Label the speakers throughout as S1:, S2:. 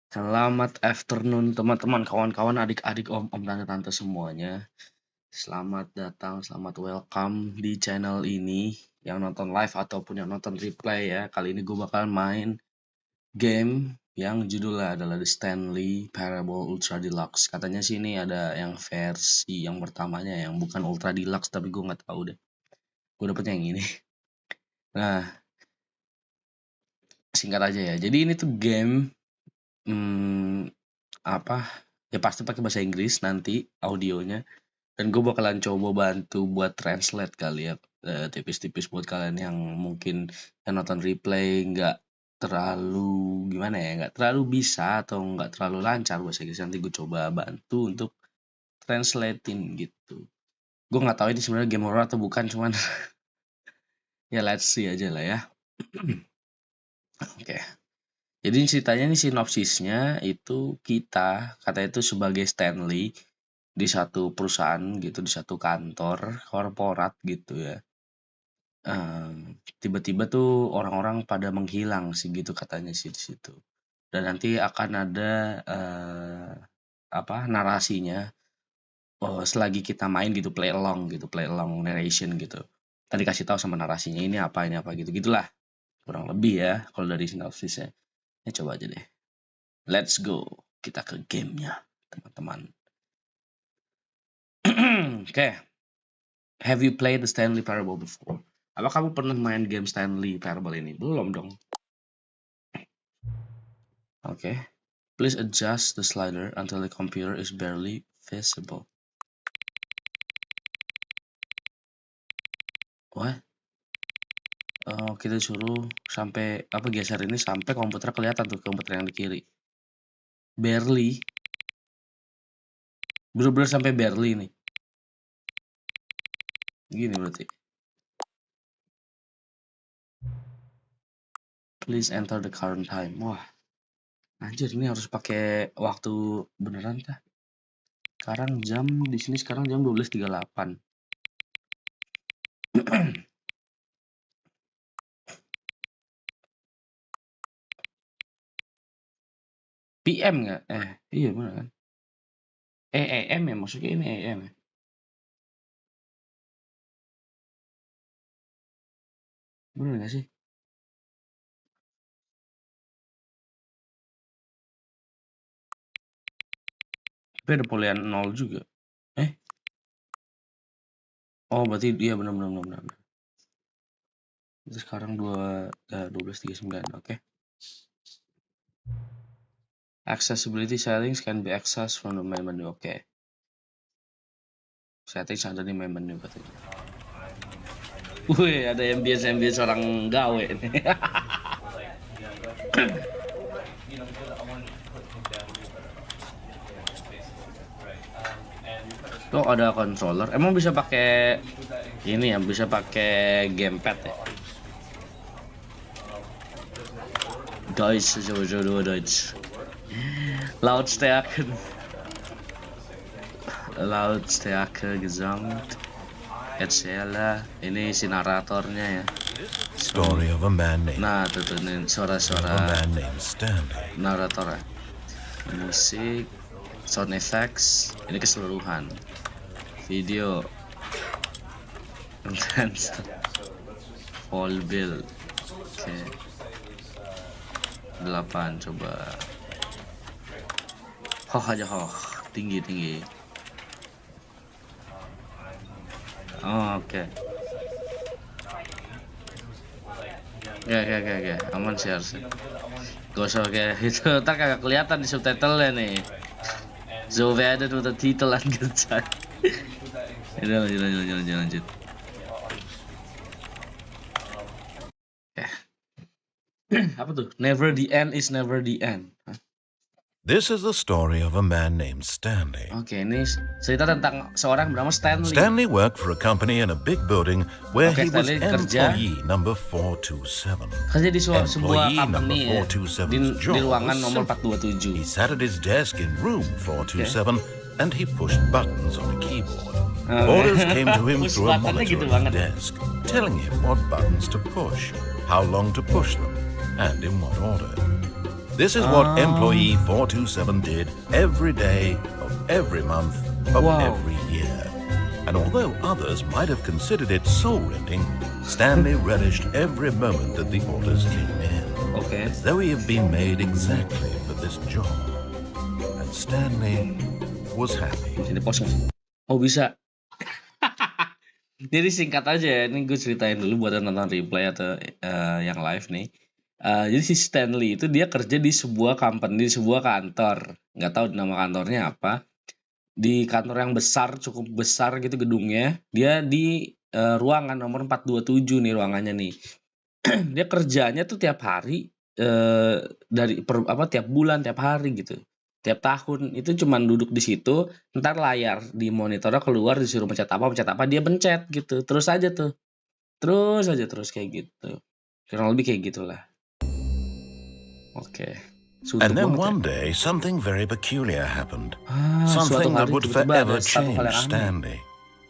S1: Selamat afternoon teman-teman, kawan-kawan, adik-adik, om-om, tante-tante semuanya. Selamat datang, selamat welcome di channel ini. Yang nonton live ataupun yang nonton replay ya. Kali ini gue bakal main game yang judulnya adalah The Stanley Parable Ultra Deluxe. Katanya sih ini ada yang versi yang pertamanya yang bukan Ultra Deluxe, tapi gue nggak tahu deh. Gue dapetnya yang ini. Nah, singkat aja ya. Jadi ini tuh game apa ya, pasti pakai bahasa Inggris nanti audionya, dan gue bakalan coba bantu buat translate kali ya, tipis-tipis buat kalian yang mungkin yang nonton replay nggak terlalu gimana ya, nggak terlalu bisa atau nggak terlalu lancar bahasa Inggris, nanti gue coba bantu untuk translatein gitu. Gue nggak tahu ini sebenarnya game horror atau bukan, cuman ya let's see aja lah ya. Oke. Jadi ceritanya nih, sinopsisnya itu kita katanya itu sebagai Stanley di satu perusahaan gitu, di satu kantor korporat gitu ya. Tiba-tiba tuh orang-orang pada menghilang sih gitu katanya sih di situ. Dan nanti akan ada narasinya selagi kita main gitu, play along narration gitu. Tadi kasih tahu sama narasinya ini apa gitu gitulah kurang lebih ya kalau dari sinopsisnya. Ya coba aja deh. Let's go. Kita ke gamenya, teman-teman. Oke. Have you played the Stanley Parable before? Apa kamu pernah main game Stanley Parable ini? Belum dong. Oke. Please adjust the slider until the computer is barely visible. What? Oh, kita suruh sampai geser ini sampai komputer kelihatan tuh, komputer yang di kiri. Barely. Bener-bener sampai barely nih. Gini berarti. Please enter the current time. Wah, anjir, ini harus pakai waktu beneran kah? Sekarang jam di sini sekarang jam 12.38. PM nggak? Iya bener kan? AM ya, maksudnya ini AM ya? Bener nggak sih? Tapi ada polian 0 juga. Oh berarti dia bener. Itu sekarang 12.39, oke. Accessibility settings can be accessed from the main menu, oke. Settings ada di main menu katanya. Wih, ada ambience orang gawe nih. Tuh ada controller. Emang bisa pakai ini ya, bisa pakai gamepad ya? Deutsch, so Deutsch. Lautstärke gesamt. Erzähler. Ini si naratornya ya.
S2: Story of a man named.
S1: Nah, tuh nih suara-suara narator ya. Musik, sound effects, ini keseluruhan. video intense full bill. Oke. 8 coba. Aja tinggi. Oke. Oke. Aman sih harusnya. Gak usah kayak itu, ntar kagak kelihatan di subtitle-nya nih. So werden unter Titel angezeigt. Udah lanjut. Apa tuh? Never the end is never the end.
S2: This is the story of a man named Stanley.
S1: Oke, ini cerita tentang seorang bernama Stanley.
S2: Stanley worked for a company in a big building where he was
S1: Stanley
S2: employee number 427.
S1: Kerja di sebuah company di ruangan nomor
S2: He
S1: 427.
S2: sat at his desk in room 427 and he pushed buttons on a keyboard. Orders came to him through a monitor on his desk, telling him what buttons to push, how long to push them, and in what order. This is what employee 427 did every day of every month of every year. And although others might have considered it soul-rending, Stanley relished every moment that the orders came in, as though he had been made exactly for this job. And Stanley was happy.
S1: Bisa. Jadi singkat aja, ini gue ceritain dulu buat nonton replay atau yang live nih. Jadi si Stanley itu dia kerja di sebuah company, di sebuah kantor. Nggak tahu nama kantornya apa. Di kantor yang besar, cukup besar gitu gedungnya. Dia di ruangan nomor 427 nih ruangannya nih. Dia kerjanya tuh tiap hari, tiap bulan, tiap hari gitu. Tiap tahun itu cuman duduk di situ, ntar layar di monitornya keluar, disuruh pencet apa dia pencet gitu. Terus aja kayak gitu. Kurang lebih kayak gitulah. Oke.
S2: And then one day, something very peculiar happened. Something that would forever change Stanley.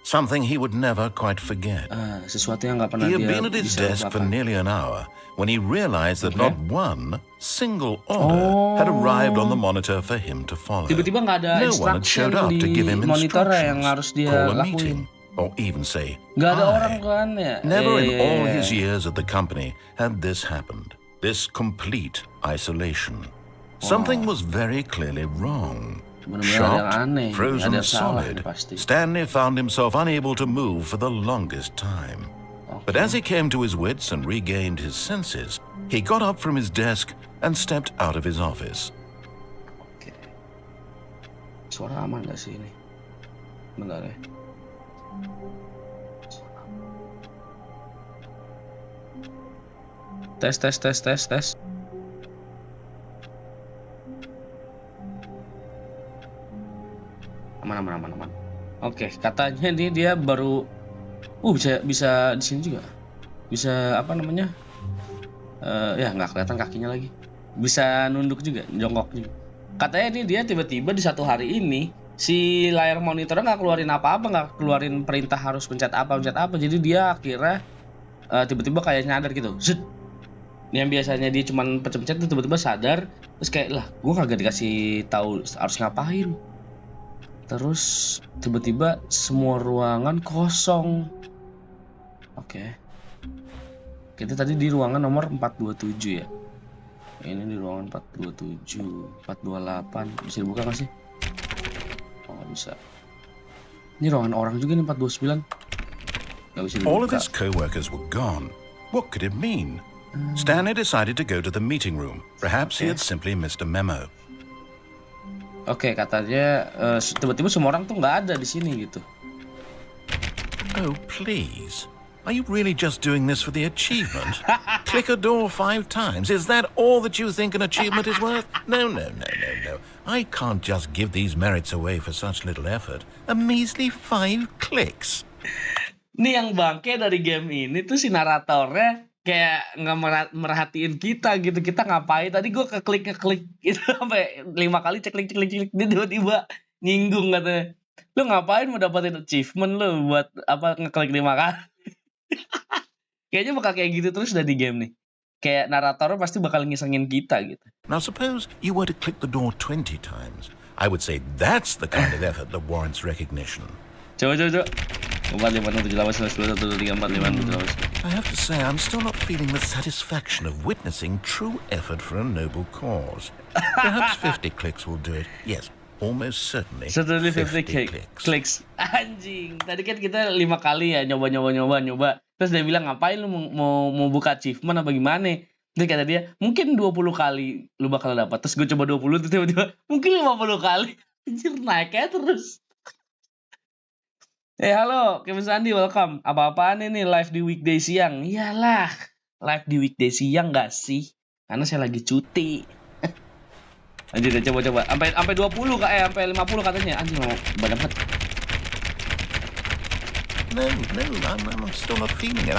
S2: Something he would never quite forget.
S1: Sesuatu yang nggak pernah
S2: He
S1: dia
S2: had been at his
S1: bisa
S2: desk for
S1: lupakan.
S2: nearly an hour when he realized that not one single order had arrived on the monitor for him to follow.
S1: Tiba-tiba nggak ada
S2: No one had showed up to give him
S1: monitor yang
S2: instructions,
S1: harus dia
S2: call a
S1: lakuin.
S2: meeting, or even say
S1: Nggak ada
S2: hi.
S1: orang kan ya.
S2: Never in all his years at the company had this happened. This complete isolation. Something was very clearly wrong. Shocked, frozen solid, Stanley found himself unable to move for the longest time. But as he came to his wits and regained his senses, he got up from his desk and stepped out of his office.
S1: Oke. Suara aman gak sih ini? Bentar ya. Tes. Aman. Oke, katanya dia baru bisa di sini juga. Bisa apa namanya? Ya nggak kelihatan kakinya lagi. Bisa nunduk juga, jongkok juga. Katanya dia tiba-tiba di satu hari ini si layar monitornya nggak keluarin apa-apa, nggak keluarin perintah harus pencet apa. Jadi dia akhirnya tiba-tiba kayak nyadar gitu. Zut. Yang biasanya dia cuman pencet-pencet itu tiba-tiba sadar, terus kayak lah, gue kagak dikasih tahu harus ngapain. Terus tiba-tiba semua ruangan kosong. Oke. Kita tadi di ruangan nomor 427 ya. Ini di ruangan 427, 428. Bisa dibuka nggak sih? Oh, nggak bisa. Ini ruangan orang juga nih 429. Nggak bisa dibuka.
S2: All of his co-workers were gone. What could it mean? Stanley decided to go to the meeting room. Perhaps he had simply missed a memo.
S1: Oke, katanya tiba-tiba semua orang tuh nggak ada di sini gitu.
S2: Oh, please. Are you really just doing this for the achievement? Click a door 5 times. Is that all that you think an achievement is worth? No. I can't just give these merits away for such little effort. A measly 5 clicks.
S1: Nih yang bangke dari game ini tuh si naratornya kayak nggak merhatiin kita gitu. Kita ngapain? Tadi gue ngeklik gitu sampai 5 kali ceklik. Dia tiba-tiba nyinggung katanya. Lu ngapain mau dapetin achievement lu buat apa ngeklik 5 kali? Kayaknya bakal kayak gitu terus udah di game nih. Kayak naratornya pasti bakal ngisengin kita gitu.
S2: Now suppose you were to click the door 20 times. I would say that's the kind of effort that warrants recognition.
S1: Coba. 4, 5, 6, 7, 8, 9, 10, 11, 12, 13, 14, 15, 16.
S2: I have to say, I'm still not feeling the satisfaction of witnessing true effort for a noble cause. Perhaps 50 clicks will do it. Yes, almost certainly.
S1: Certainly 50 clicks. Anjing. Tadi kan kita 5 kali ya nyoba. Terus dia bilang, ngapain lu mau buka achievement apa gimana? Terus kata dia, mungkin 20 kali lu bakal dapat. Terus gue coba 20, terus tiba-tiba mungkin 50 kali. Anjir, naiknya terus. Halo, Kevin Andi, welcome. Apa-apaan ini live di weekday siang? Iyalah, live di weekday siang gak sih? Karena saya lagi cuti. Anjir, coba. Sampai 20 sampai 50 katanya. Anjir, mau banyak banget.
S2: No, I'm still not feeling it.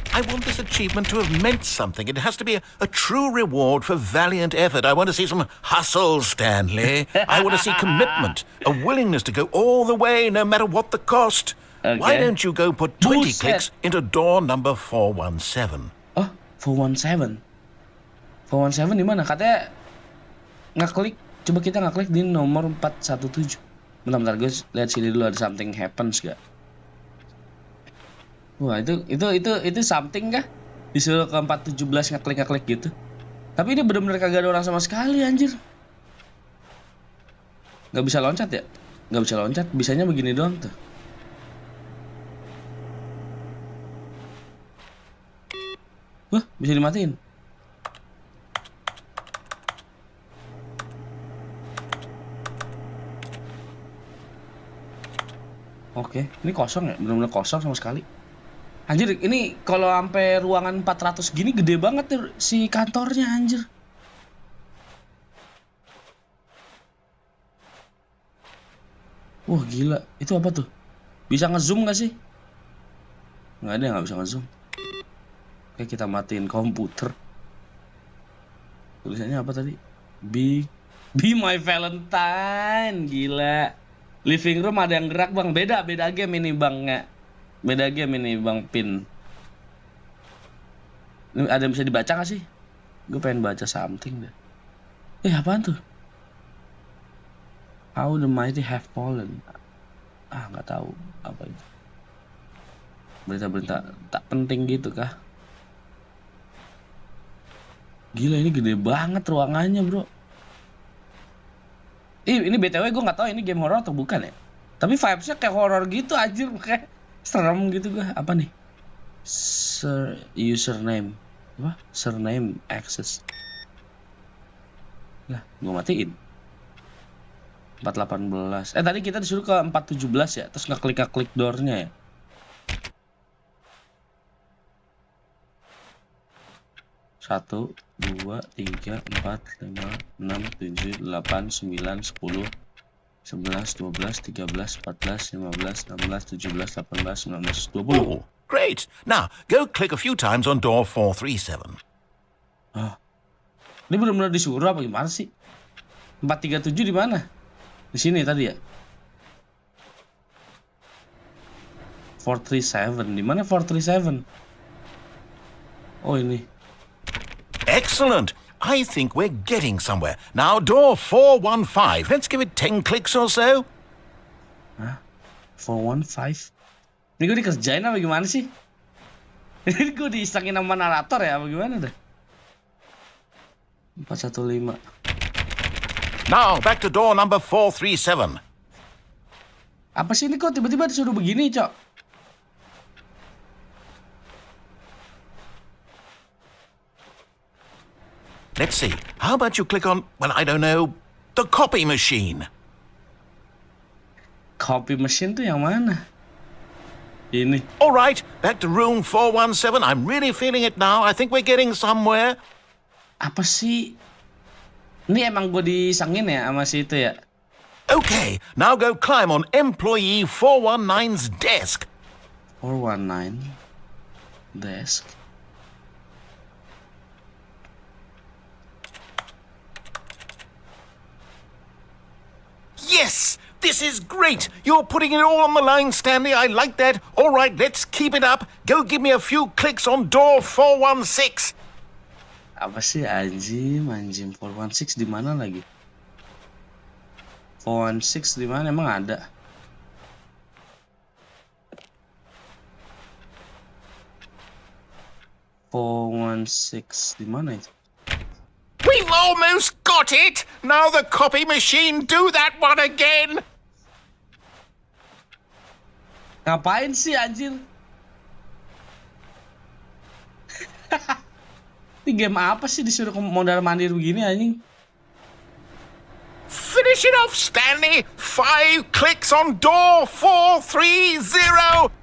S2: I want this achievement to have meant something. It has to be a true reward for valiant effort. I want to see some hustle, Stanley. I want to see commitment, a willingness to go all the way, no matter what the cost. Okay. Why don't you go put 20 clicks into door number 417?
S1: Oh, 417? 417 di mana? Katanya ngeklik. Coba kita ngeklik di nomor 417. Bentar, gue lihat sini dulu ada something happens gak? Wah, itu something kah? Disuruh ke 417 ngeklik gitu. Tapi ini benar-benar kagak ada orang sama sekali, anjir. Gak bisa loncat ya? Gak bisa loncat, bisanya begini doang tuh. Wah, bisa dimatiin. Oke, ini kosong ya? Benar-benar kosong sama sekali. Anjir, ini kalau sampai ruangan 400 gini gede banget tuh si kantornya, anjir. Wah, gila. Itu apa tuh? Bisa ngezoom gak sih? Nggak ada yang nggak bisa ngezoom. Oke, kita matiin komputer. Tulisannya apa tadi? Be my Valentine. Gila. Living room ada yang gerak, Bang. Beda game ini, Bang. Nggak. Beda game ini, Bang Pin. Ini ada yang bisa dibaca gak sih? Gue pengen baca something deh. Apaan tuh? How the mighty have fallen. Nggak tahu apa itu. Berita-berita tak penting gitu kah? Gila, ini gede banget ruangannya, bro. Ini BTW gue nggak tahu ini game horror atau bukan ya. Tapi vibes-nya kayak horror gitu, anjir. Kayak serem gitu gue. Apa nih? Username. Apa? Surname access. Lah, gue matiin. 418. Tadi kita disuruh ke 417 ya. Terus ngeklik door-nya ya. Satu, 2, 3, 4, 5, 6, 7, 8, 9, 10, 11, 12, 13, 14, 15, 16, 17, 18, 19, 20.
S2: Oh, great. Now, go click a few times on door 437.
S1: Ini benar-benar disuruh apa gimana sih? 437 di mana? Di sini tadi ya? 437. Di mana 437? Oh, ini.
S2: Excellent. I think we're getting somewhere. Now, door 415. Let's give it 10 clicks or so.
S1: 415? Ini gue dikerjain apa gimana sih? Ini gue diisengin sama narator ya apa gimana dah? 415.
S2: Now, back to door number 437.
S1: Apa sih ini kok tiba-tiba disuruh begini, Cok?
S2: Let's see. How about you click on, well, I don't know, the copy machine?
S1: Copy machine tuh yang mana? Ini.
S2: All right, back to room 417. I'm really feeling it now. I think we're getting somewhere.
S1: Apa sih? Ini emang gue disangin ya sama si itu ya?
S2: Okay, now go climb on employee 419's desk.
S1: 419 desk.
S2: Yes! This is great! You're putting it all on the line, Stanley. I like that. All right, let's keep it up. Go give me a few clicks on door 416.
S1: Apa sih anjim 416 di mana lagi? 416 di mana emang ada? 416 di mana itu?
S2: We've almost got it. Now the copy machine do that one again.
S1: Ngapain sih anjir? Ini game apa sih disuruh modal mandir begini anjing?
S2: Finish it off, Stanley. 5 clicks on door 430.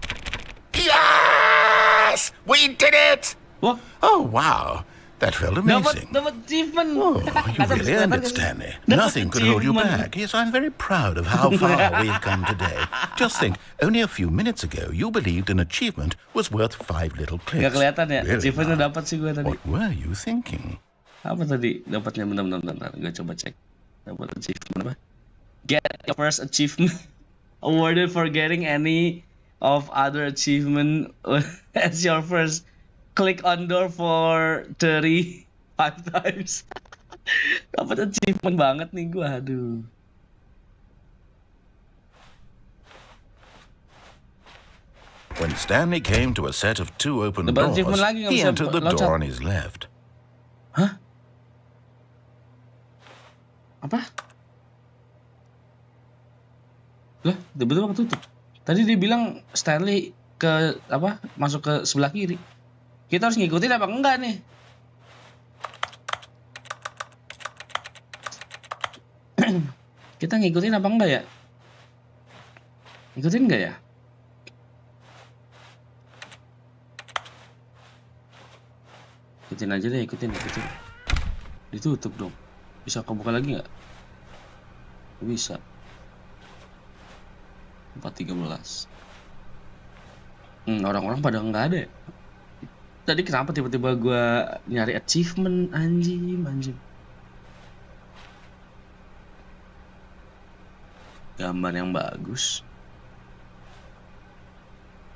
S2: Yes! We did it!
S1: Wah,
S2: Oh, wow. That felt amazing.
S1: dapat achievement.
S2: Oh, you really earned it, Stanley. Nothing could hold you back. Yes, I'm very proud of how far we've come today. Just think, only a few minutes ago, you believed an achievement was worth 5 little clicks.
S1: Gak kelihatan ya,
S2: Really
S1: achievementnya
S2: now.
S1: dapat sih gue tadi.
S2: What were you thinking?
S1: Apa tadi dapatnya? Bentar. Gue coba cek. Dapat achievement apa? Get your first achievement awarded for getting any of other achievement as your first. Click on door for 35 times. Dapat achievement banget nih gue, aduh.
S2: When Stanley came to a set of 2 open
S1: Dapat
S2: doors,
S1: achievement lagi, nggak
S2: he
S1: bisa
S2: entered the
S1: loncat.
S2: door on his left.
S1: Hah? Apa? Lah, tiba-tiba ketutup. Tadi dia bilang Stanley ke apa? Masuk ke sebelah kiri. Kita harus ngikutin apa enggak nih? Kita ngikutin apa enggak ya? Ngikutin enggak ya? Ikutin aja deh, ikutin. Ditutup dong. Bisa kebuka lagi nggak? Bisa. 413. Orang-orang pada nggak ada ya? Tadi kenapa tiba-tiba gue nyari achievement, anjing. Gambar yang bagus.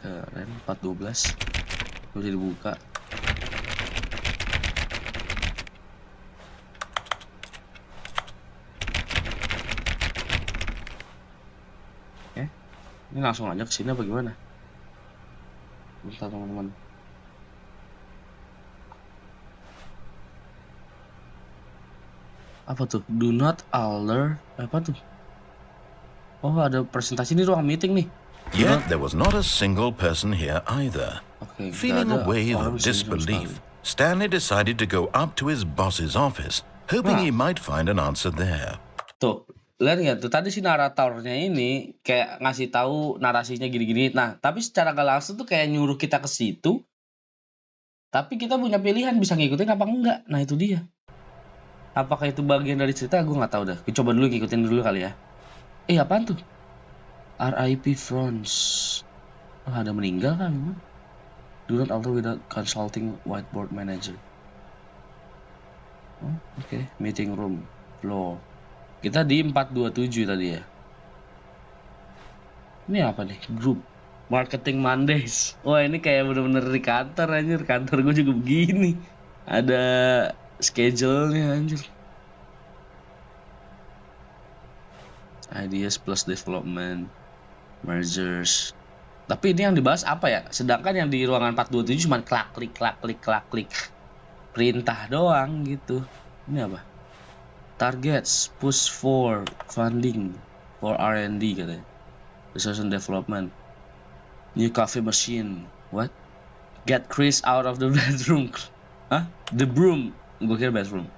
S1: Keren, 412. Udah dibuka. Ini langsung aja kesini apa gimana? Bentar teman-teman. Apa tuh? Do not alert. Apa tuh? Oh, ada presentasi ini, ruang meeting nih.
S2: Yet there was not a single person here either.
S1: Oke,
S2: Feeling a
S1: nggak ada
S2: wave
S1: orang
S2: of
S1: di sini sama
S2: disbelief,
S1: sekali.
S2: Stanley decided to go up to his boss's office, hoping
S1: Nah.
S2: he might find an answer there.
S1: Tuh, lihat nggak tuh? Tadi si naratornya ini kayak ngasih tahu narasinya gini-gini. Nah, tapi secara gak langsung tuh kayak nyuruh kita ke situ. Tapi kita punya pilihan bisa ngikutin apa enggak. Nah, itu dia. Apakah itu bagian dari cerita? Gue nggak tahu dah. Coba dulu ngikutin dulu kali ya. Apaan tuh? RIP France. Oh, ada meninggal kan? Do not alter without consulting whiteboard manager. Oh, oke. Meeting room floor. Kita di 427 tadi ya. Ini apa nih? Group Marketing Mondays. Wah, ini kayak bener-bener di kantor anjir. Kantor gue juga begini. Ada schedule-nya anjir. Ideas plus development, mergers. Tapi ini yang dibahas apa ya? Sedangkan yang di ruangan 427 cuma klik. Perintah doang gitu. Ini apa? Targets, push for funding for R&D katanya. Research and development. New coffee machine. What? Get Chris out of the bedroom. Hah? The broom. Gue kira bedroom.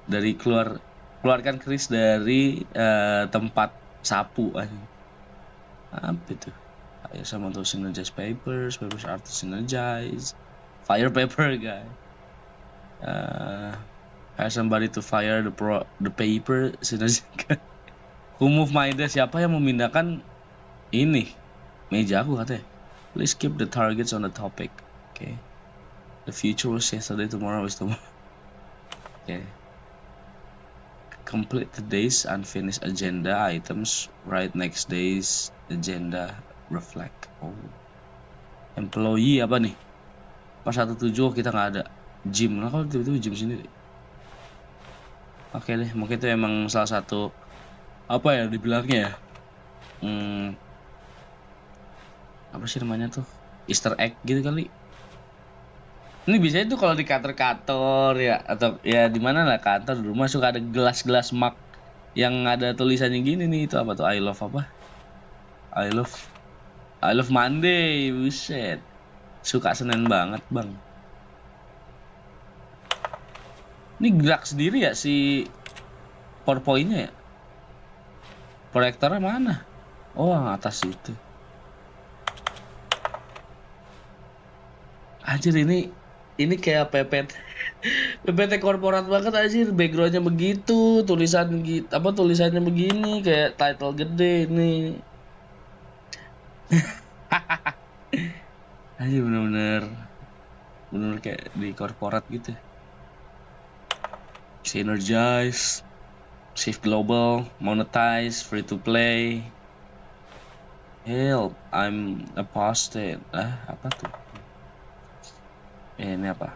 S1: Dari keluarkan Chris dari tempat sapu aja. Apa itu? Hire someone to synergize papers are to synergize. Fire paper guy. Hire somebody to fire the paper synergize. Who move my desk? Siapa yang memindahkan ini? Meja aku katanya. Please keep the targets on the topic. Okay. The future was yesterday, tomorrow is tomorrow. Okay. Complete today's unfinished agenda items. Write next day's agenda. Reflect. Oh. Employee apa nih? Pas 17 kita nggak ada. Gym. Nah, kalau tiba-tiba gym sendiri. Oke deh, mungkin itu emang salah satu apa ya dibilangnya ya? Apa sih namanya tuh? Easter egg gitu kali. Ini biasanya tuh kalau di kantor-kantor ya, atau ya di mana lah, kantor, di rumah suka ada gelas-gelas mug yang ada tulisannya gini nih, itu apa tuh, I love apa? I love Monday, buset. Suka Senin banget, Bang. Ini gerak sendiri ya si PowerPoint-nya ya? Proyektornya mana? Oh, atas itu. Anjir, ini kayak PPT korporat banget anjir, backgroundnya begitu, tulisannya begini, kayak title gede nih. Anjir, bener-bener kayak di korporat gitu. Synergize, shift global, monetize, free to play. Help, I'm apostate. Apa tuh? Ini apa?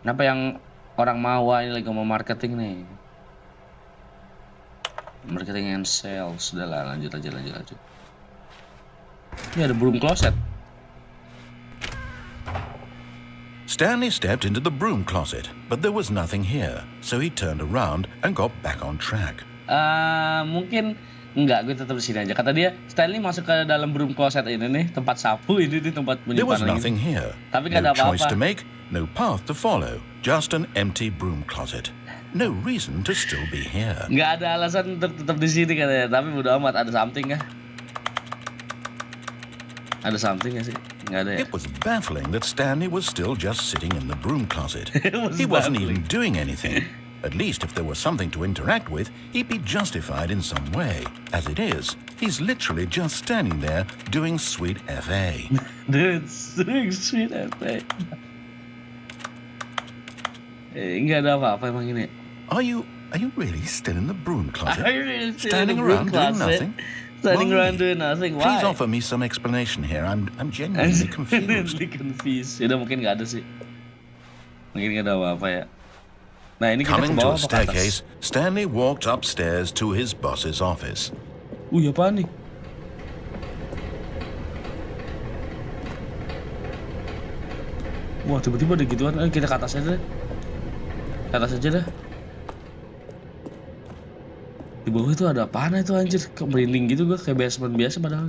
S1: Kenapa yang orang mau ini lagi mau marketing nih? Marketing and sales. Sudahlah, lanjut. Ini ada broom closet.
S2: Stanley stepped into the broom closet, but there was nothing here, so he turned around and got back on track.
S1: Mungkin enggak, gue tetap di sini aja. Kata dia, Stanley masuk ke dalam broom closet ini nih, tempat sapu ini nih, tempat
S2: There was
S1: penyimpanan
S2: nothing
S1: ini.
S2: here.
S1: Tapi nggak
S2: No
S1: ada
S2: choice
S1: apa-apa.
S2: to make, no path to follow, just an empty broom closet. No reason to still be here.
S1: Nggak ada alasan untuk tetap di sini katanya. Tapi bodo amat, ada something kah? Ada something nggak sih? Nggak ada ya?
S2: It was baffling that Stanley was still just sitting in the broom closet.
S1: was
S2: He wasn't
S1: baffling.
S2: even doing anything. At least if there was something to interact with, he'd be justified in some way. As it is, he's literally just standing there doing sweet FA.
S1: Dude, sweet FA. Nggak ada apa-apa emang ini.
S2: Are you really still in the broom closet?
S1: Are you really still in
S2: Standing
S1: the broom
S2: around doing
S1: closet?
S2: nothing?
S1: Standing
S2: Why?
S1: around doing nothing. Why?
S2: Please offer me some explanation here. I'm genuinely confused.
S1: Genuinely confused. Udah, mungkin nggak ada sih. Mungkin nggak ada apa-apa ya. Nah, ini kita ke
S2: Coming to
S1: bawah
S2: a
S1: apa ke atas?
S2: staircase, Stanley walked upstairs to his boss's office.
S1: Apaan nih? Wah, tiba-tiba ada gituan. Kita ke atas aja deh. Ke atas aja dah. Di bawah itu ada apaan itu anjir? Kok merinding gitu gue, kayak basement biasa padahal.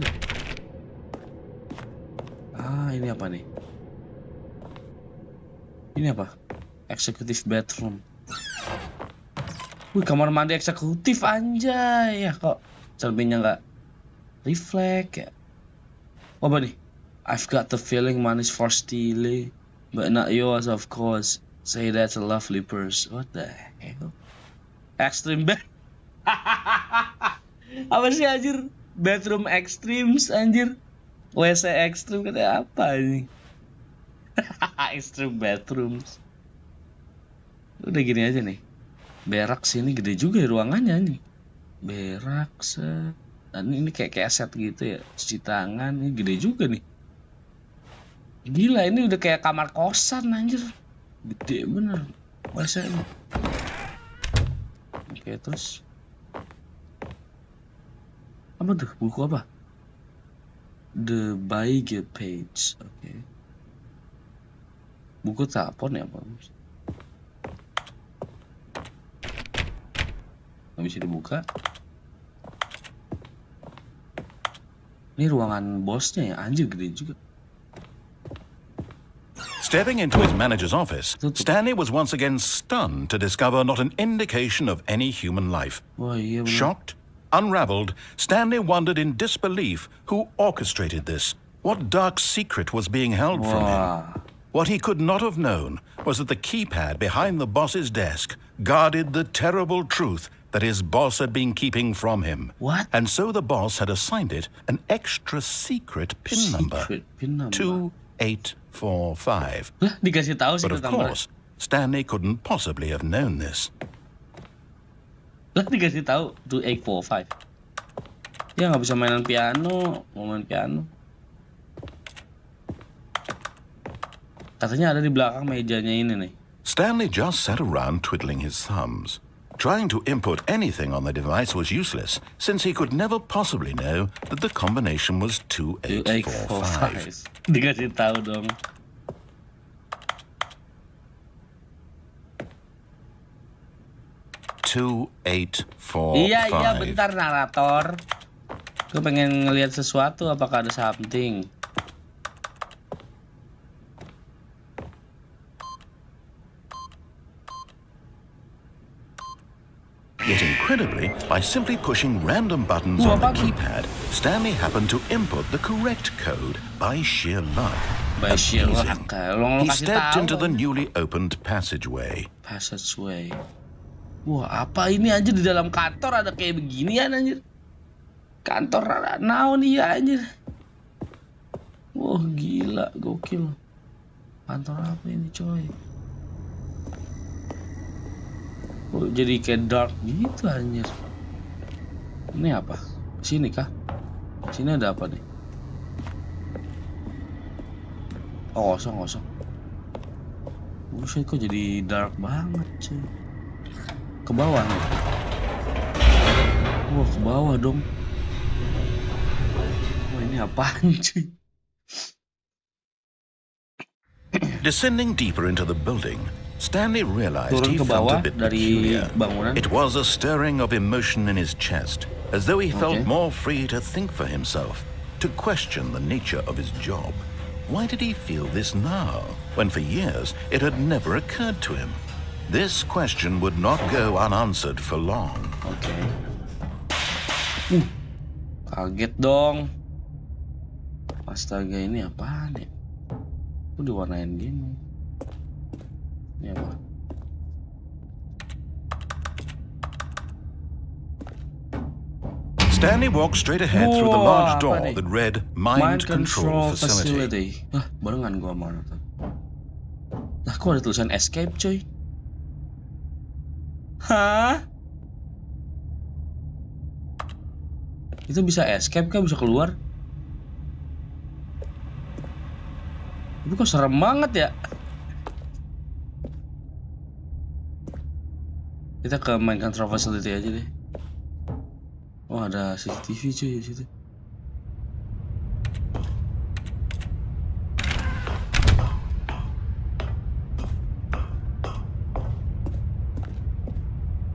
S1: Ini apa nih? Ini apa? Executive bathroom. Wih, kamar mandi eksekutif anjay. Ya kok cerminnya nggak reflect ya? Apa nih? I've got the feeling money's for stealing, but not yours of course. Say that's a lovely purse. What the hell? Extreme bed. Apa sih anjir? Bathroom extremes anjir. WC extreme katanya apa ini? Extreme bathrooms. Udah gini aja nih. Berak sini gede juga ya ruangannya nih. Berak dan ini kayak set gitu ya. Cuci tangan ini gede juga nih. Gila, ini udah kayak kamar kosan anjir. Gede bener WC-nya. Oke, terus apa tuh? Buku apa? The Baige page. Oke. Buku tapon ya, Pak? Nggak bisa dibuka. Ini ruangan bosnya ya, anjir gede juga.
S2: Stepping into his manager's office, Stanley was once again stunned to discover not an indication of any human life.
S1: Wah, iya bener.
S2: Shocked, unraveled, Stanley wondered in disbelief who orchestrated this. What dark secret was being held from him? What he could not have known was that the keypad behind the boss's desk guarded the terrible truth that his boss had been keeping from him.
S1: What?
S2: And so the boss had assigned it an extra secret PIN number.
S1: Secret PIN number.
S2: 2845.
S1: Lah, dikasih tahu sih
S2: But of course, Stanley couldn't possibly have known this.
S1: Lah, dikasih tahu 2845. Ya nggak bisa mainan piano, mau main piano. Katanya ada di belakang mejanya ini nih.
S2: Stanley just sat around twiddling his thumbs. Trying to input anything on the device was useless, since he could never possibly know that the combination was 2845.
S1: Dikasih tahu dong.
S2: 2845.
S1: Iya, bentar narator. Gue pengen ngelihat sesuatu, apakah ada something.
S2: Yet incredibly, by simply pushing random buttons on the keypad, Stanley happened to input the correct code by sheer luck.
S1: By sheer luck.
S2: He stepped into the newly opened passageway.
S1: Wah, apa ini anjir, di dalam kantor ada kayak beginian anjir. Kantor naon iya anjir. Wah, gila, gokil. Kantor apa ini, coy? Oh, jadi kayak dark gitu anjir. Ini apa? Sini kah? Sini ada apa nih? Oh, kosong. Buset, kok jadi dark banget cuy. Ke bawah nih. Wah, ke bawah dong. Wah, ini apaan cuy?
S2: Descending deeper into the building, Stanley realized he felt a bit peculiar. It was a stirring of emotion in his chest, as though he felt more free to think for himself, to question the nature of his job. Why did he feel this now, when for years it had never occurred to him? This question would not go unanswered for long.
S1: Kaget dong. Astaga, ini apaan ya? Kok diwarnain gini? Ini apa?
S2: Stanley walked straight ahead through the large door that read Mind Control Facility.
S1: Barengan gua mau nonton. Lah, kok ada tulisan escape, coy? Hah? Itu bisa escape kah? Bisa keluar? Itu kok serem banget ya? Kita ke Mind Control Facility aja deh. Oh, ada CCTV cuy di situ.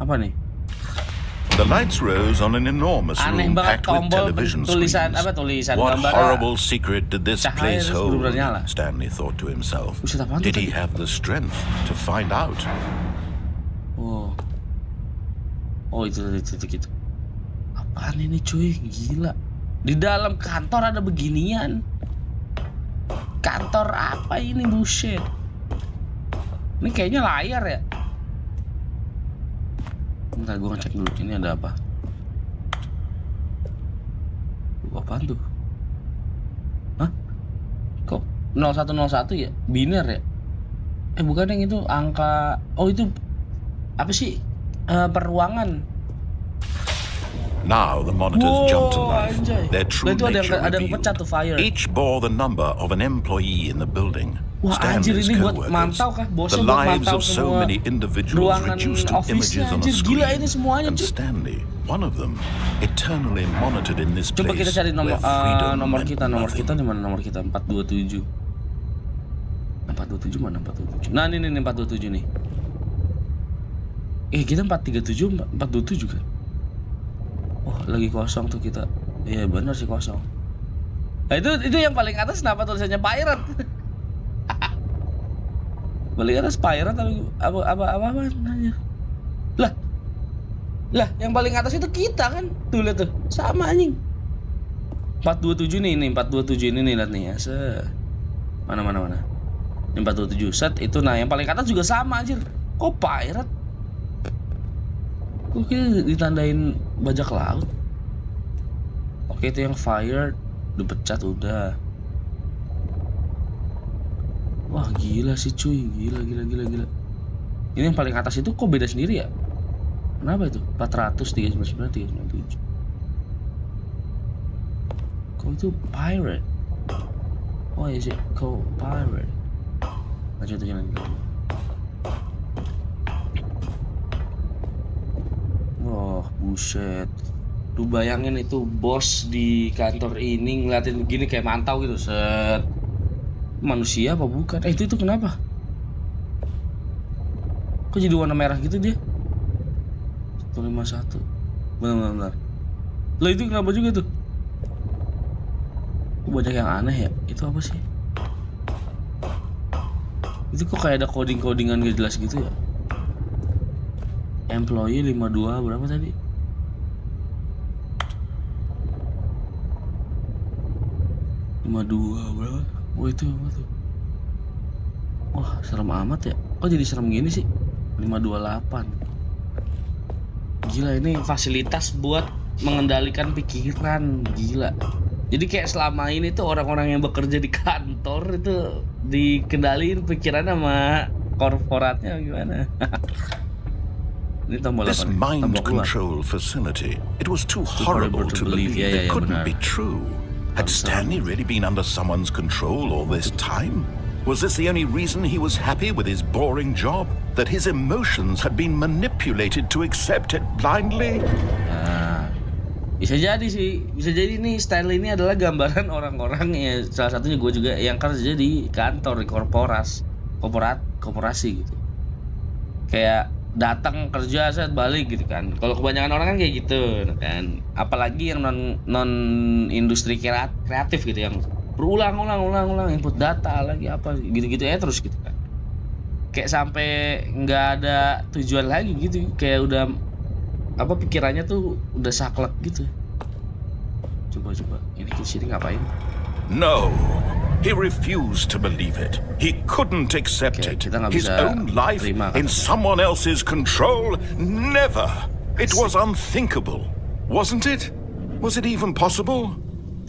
S1: Apa nih?
S2: The lights rose on an enormous room packed with television screens. What horrible secret did this place hold? Stanley thought to himself. Did he have the strength to find out?
S1: Oh, itu. Apaan ini cuy? Gila. Di dalam kantor ada beginian. Kantor apa ini, bullshit? Ini kayaknya layar ya. Bentar, gue ngecek dulu. Ini ada apa? Apaan tuh? Hah? Kok 0101 ya? Biner ya? Bukan yang itu angka. Oh, itu apa sih? Peruangan.
S2: Now the monitors jumped to life. Their true nature revealed.
S1: Each
S2: bore the number of an employee in the building.
S1: Wah, anjir, ini buat mantau kah?
S2: The lives of so many individuals reduced to images on a screen.
S1: Gila ini semuanya,
S2: and Stanley, one of them, eternally monitored in this place.
S1: Coba kita cari nomor kita. Nomor kita di mana? Nomor kita 427. 427 mana 427? Nah, ini 427 nih. Kita 437, 427 kan? Oh, lagi kosong tuh kita. Iya, benar sih kosong. Nah, itu yang paling atas kenapa tulisannya pirate? Paling atas pirate apa nanya? Lah, yang paling atas itu kita kan? Tuh lihat tuh, sama anjing. 427 nih, 427 ini nih, lihat nih ya. Mana. Yang 427 set itu, nah yang paling atas juga sama anjir. Kok pirate? Kok kita ditandain bajak laut? Oke, itu yang fired, dipecat udah. Wah, gila sih cuy, gila. Ini yang paling atas itu kok beda sendiri ya? Kenapa itu? 400, 399, 397. Kok itu pirate? Oh, is it called pirate? Lanjut aja lagi. Oh, buset. Lu bayangin itu bos di kantor ini ngeliatin begini kayak mantau gitu. Set. Manusia apa bukan? Itu kenapa? Kok jadi warna merah gitu dia? 151. Benar. Lo itu kenapa juga tuh? Banyak yang aneh ya. Itu apa sih? Itu kok kayak ada coding-codingan gak jelas gitu ya? Employee 52 berapa tadi? 52 berapa? Oh itu apa tuh? Wah serem amat ya. Kok jadi serem gini sih? 528. Gila, ini fasilitas buat mengendalikan pikiran. Gila. Jadi kayak selama ini tuh orang-orang yang bekerja di kantor itu dikendaliin pikiran sama korporatnya gimana? Ini tombol
S2: This
S1: apa nih?
S2: mind
S1: Tombol keluar.
S2: control facility, it was too horrible to believe it couldn't be true. Had Stanley really been under someone's control all this time? Was this the only reason he was happy with his boring job? That his emotions had been manipulated to accept it blindly?
S1: Bisa jadi sih, bisa jadi nih Stanley ini adalah gambaran orang-orang ya, salah satunya gue juga yang kerja di kantor, di korporasi gitu. Kayak datang kerja saat balik gitu kan. Kalau kebanyakan orang kan kayak gitu kan. Apalagi yang non industri kreatif gitu yang berulang input data lagi apa gitu-gitu ya terus gitu kan. Kayak sampai nggak ada tujuan lagi gitu. Kayak udah apa pikirannya tuh udah saklek gitu. Coba ini kesini ngapain?
S2: No, he refused to believe it. He couldn't accept it. His own life in someone else's control? Never. It was unthinkable, wasn't it? Was it even possible?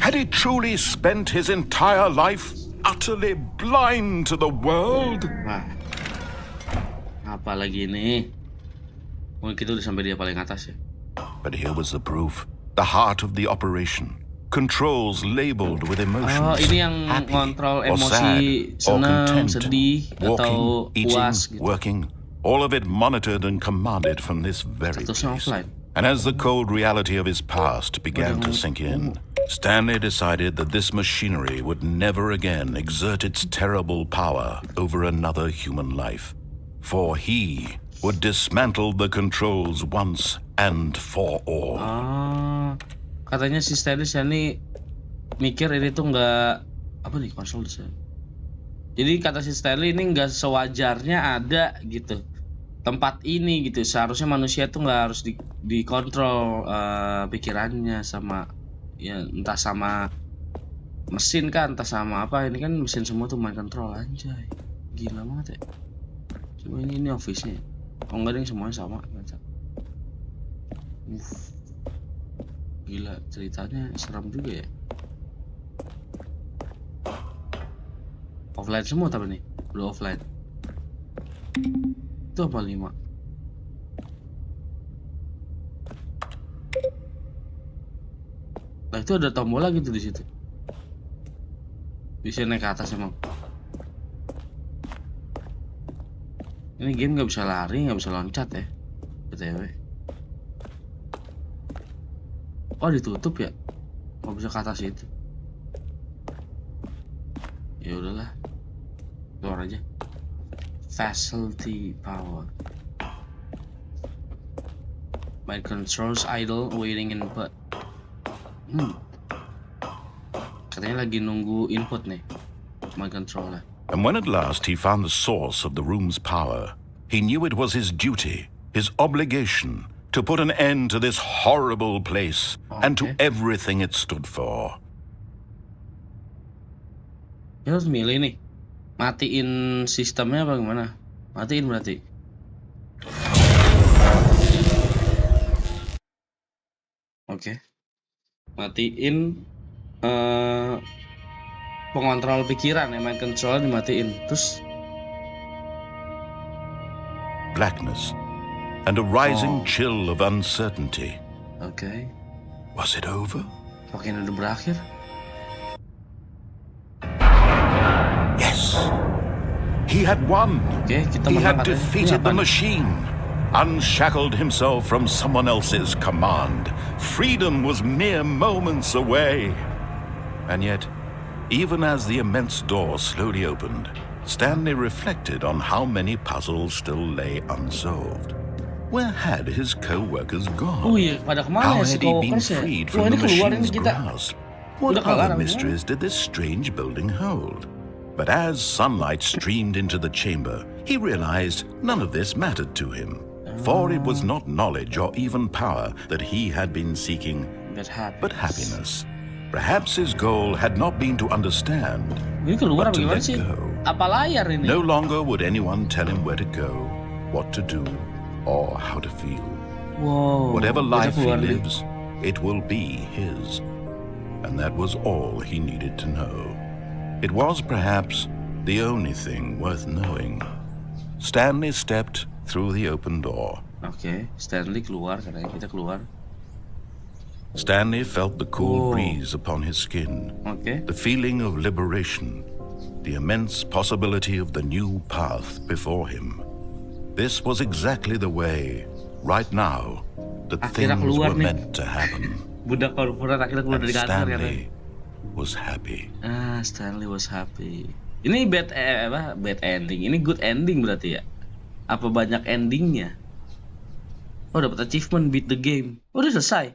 S2: Had he truly spent his entire life utterly blind to the world?
S1: Wah, apa lagi nih? Mungkin kita udah sampai dia paling atas ya.
S2: But here was the proof. The heart of the operation. Controls labeled with emotions.
S1: Oh, ini yang kontrol emosi senang, sedih, atau puas gitu.
S2: Working, all of it monitored and commanded from this very place. And as the cold reality of his past began to sink in, Stanley decided that this machinery would never again exert its terrible power over another human life. For he would dismantle the controls once and for all.
S1: Katanya si Stanley mikir ini tuh nggak apa nih konsol desain. Jadi kata si Stanley ini nggak sewajarnya ada gitu tempat ini gitu. Seharusnya manusia tuh nggak harus dikontrol pikirannya sama ya entah sama mesin kan entah sama apa. Ini kan mesin semua tuh main kontrol aja. Gila banget ya. Coba ini office-nya. Oh enggak deh semuanya sama. Gila, ceritanya seram juga ya. Offline semua tapi nih, udah offline. Itu apa 5? Nah itu ada tombol lagi tuh di situ. Bisa naik ke atas emang. Ini game nggak bisa lari, nggak bisa loncat ya, btw. Oh ditutup ya, nggak bisa ke atas itu. Ya udahlah, keluar aja. Facility power. My controls idle, waiting input. Katanya lagi nunggu input nih, my controller.
S2: And when at last he found the source of the room's power, he knew it was his duty, his obligation, to put an end to this horrible place and to everything it stood for.
S1: Ya harus milih nih, matiin sistemnya apa gimana? Matiin berarti. Oke. Matiin pengontrol pikiran ya, mind control dimatiin. Terus
S2: blackness and a rising chill of uncertainty.
S1: Okay.
S2: Was it over?
S1: Mungkin udah berakhir.
S2: Yes. He had won.
S1: Okay, kita
S2: he had defeated the machine, unshackled himself from someone else's command. Freedom was mere moments away. And yet, even as the immense door slowly opened, Stanley reflected on how many puzzles still lay unsolved. Where had his co-workers gone?
S1: Oh iya, pada kemana
S2: How
S1: ya si
S2: had he been
S1: coworkers ya?
S2: freed
S1: Wah,
S2: from
S1: ini
S2: the
S1: keluar ini
S2: machine's
S1: kita.
S2: grasp? What
S1: Udah kelar
S2: other
S1: apa
S2: mysteries did this strange building hold? But as sunlight streamed into the chamber, he realized none of this mattered to him. For it was not knowledge or even power that he had been seeking, but happiness. Perhaps his goal had not been to understand,
S1: Ini keluar
S2: but to
S1: bagaimana
S2: let
S1: sih?
S2: go.
S1: Apa layar ini?
S2: No longer would anyone tell him where to go, what to do, or how to feel.
S1: Wow.
S2: Whatever
S1: Kita
S2: life he
S1: keluar nih.
S2: lives, it will be his. And that was all he needed to know. It was perhaps the only thing worth knowing. Stanley stepped through the open door.
S1: Oke, Stanley keluar karena kita keluar.
S2: Stanley felt the cool
S1: Oh.
S2: breeze upon his skin,
S1: Oke.
S2: the feeling of liberation, the immense possibility of the new path before him. This was exactly the way, right now, that
S1: Akhirnya
S2: things
S1: keluar
S2: were
S1: nih.
S2: meant to happen.
S1: Budak korporat akhirnya keluar
S2: And
S1: dari kantor katanya.
S2: Stanley was happy.
S1: Stanley was happy. Ini bad ending. Ini good ending berarti ya? Apa banyak endingnya? Oh, dapat achievement beat the game. Oh, udah selesai.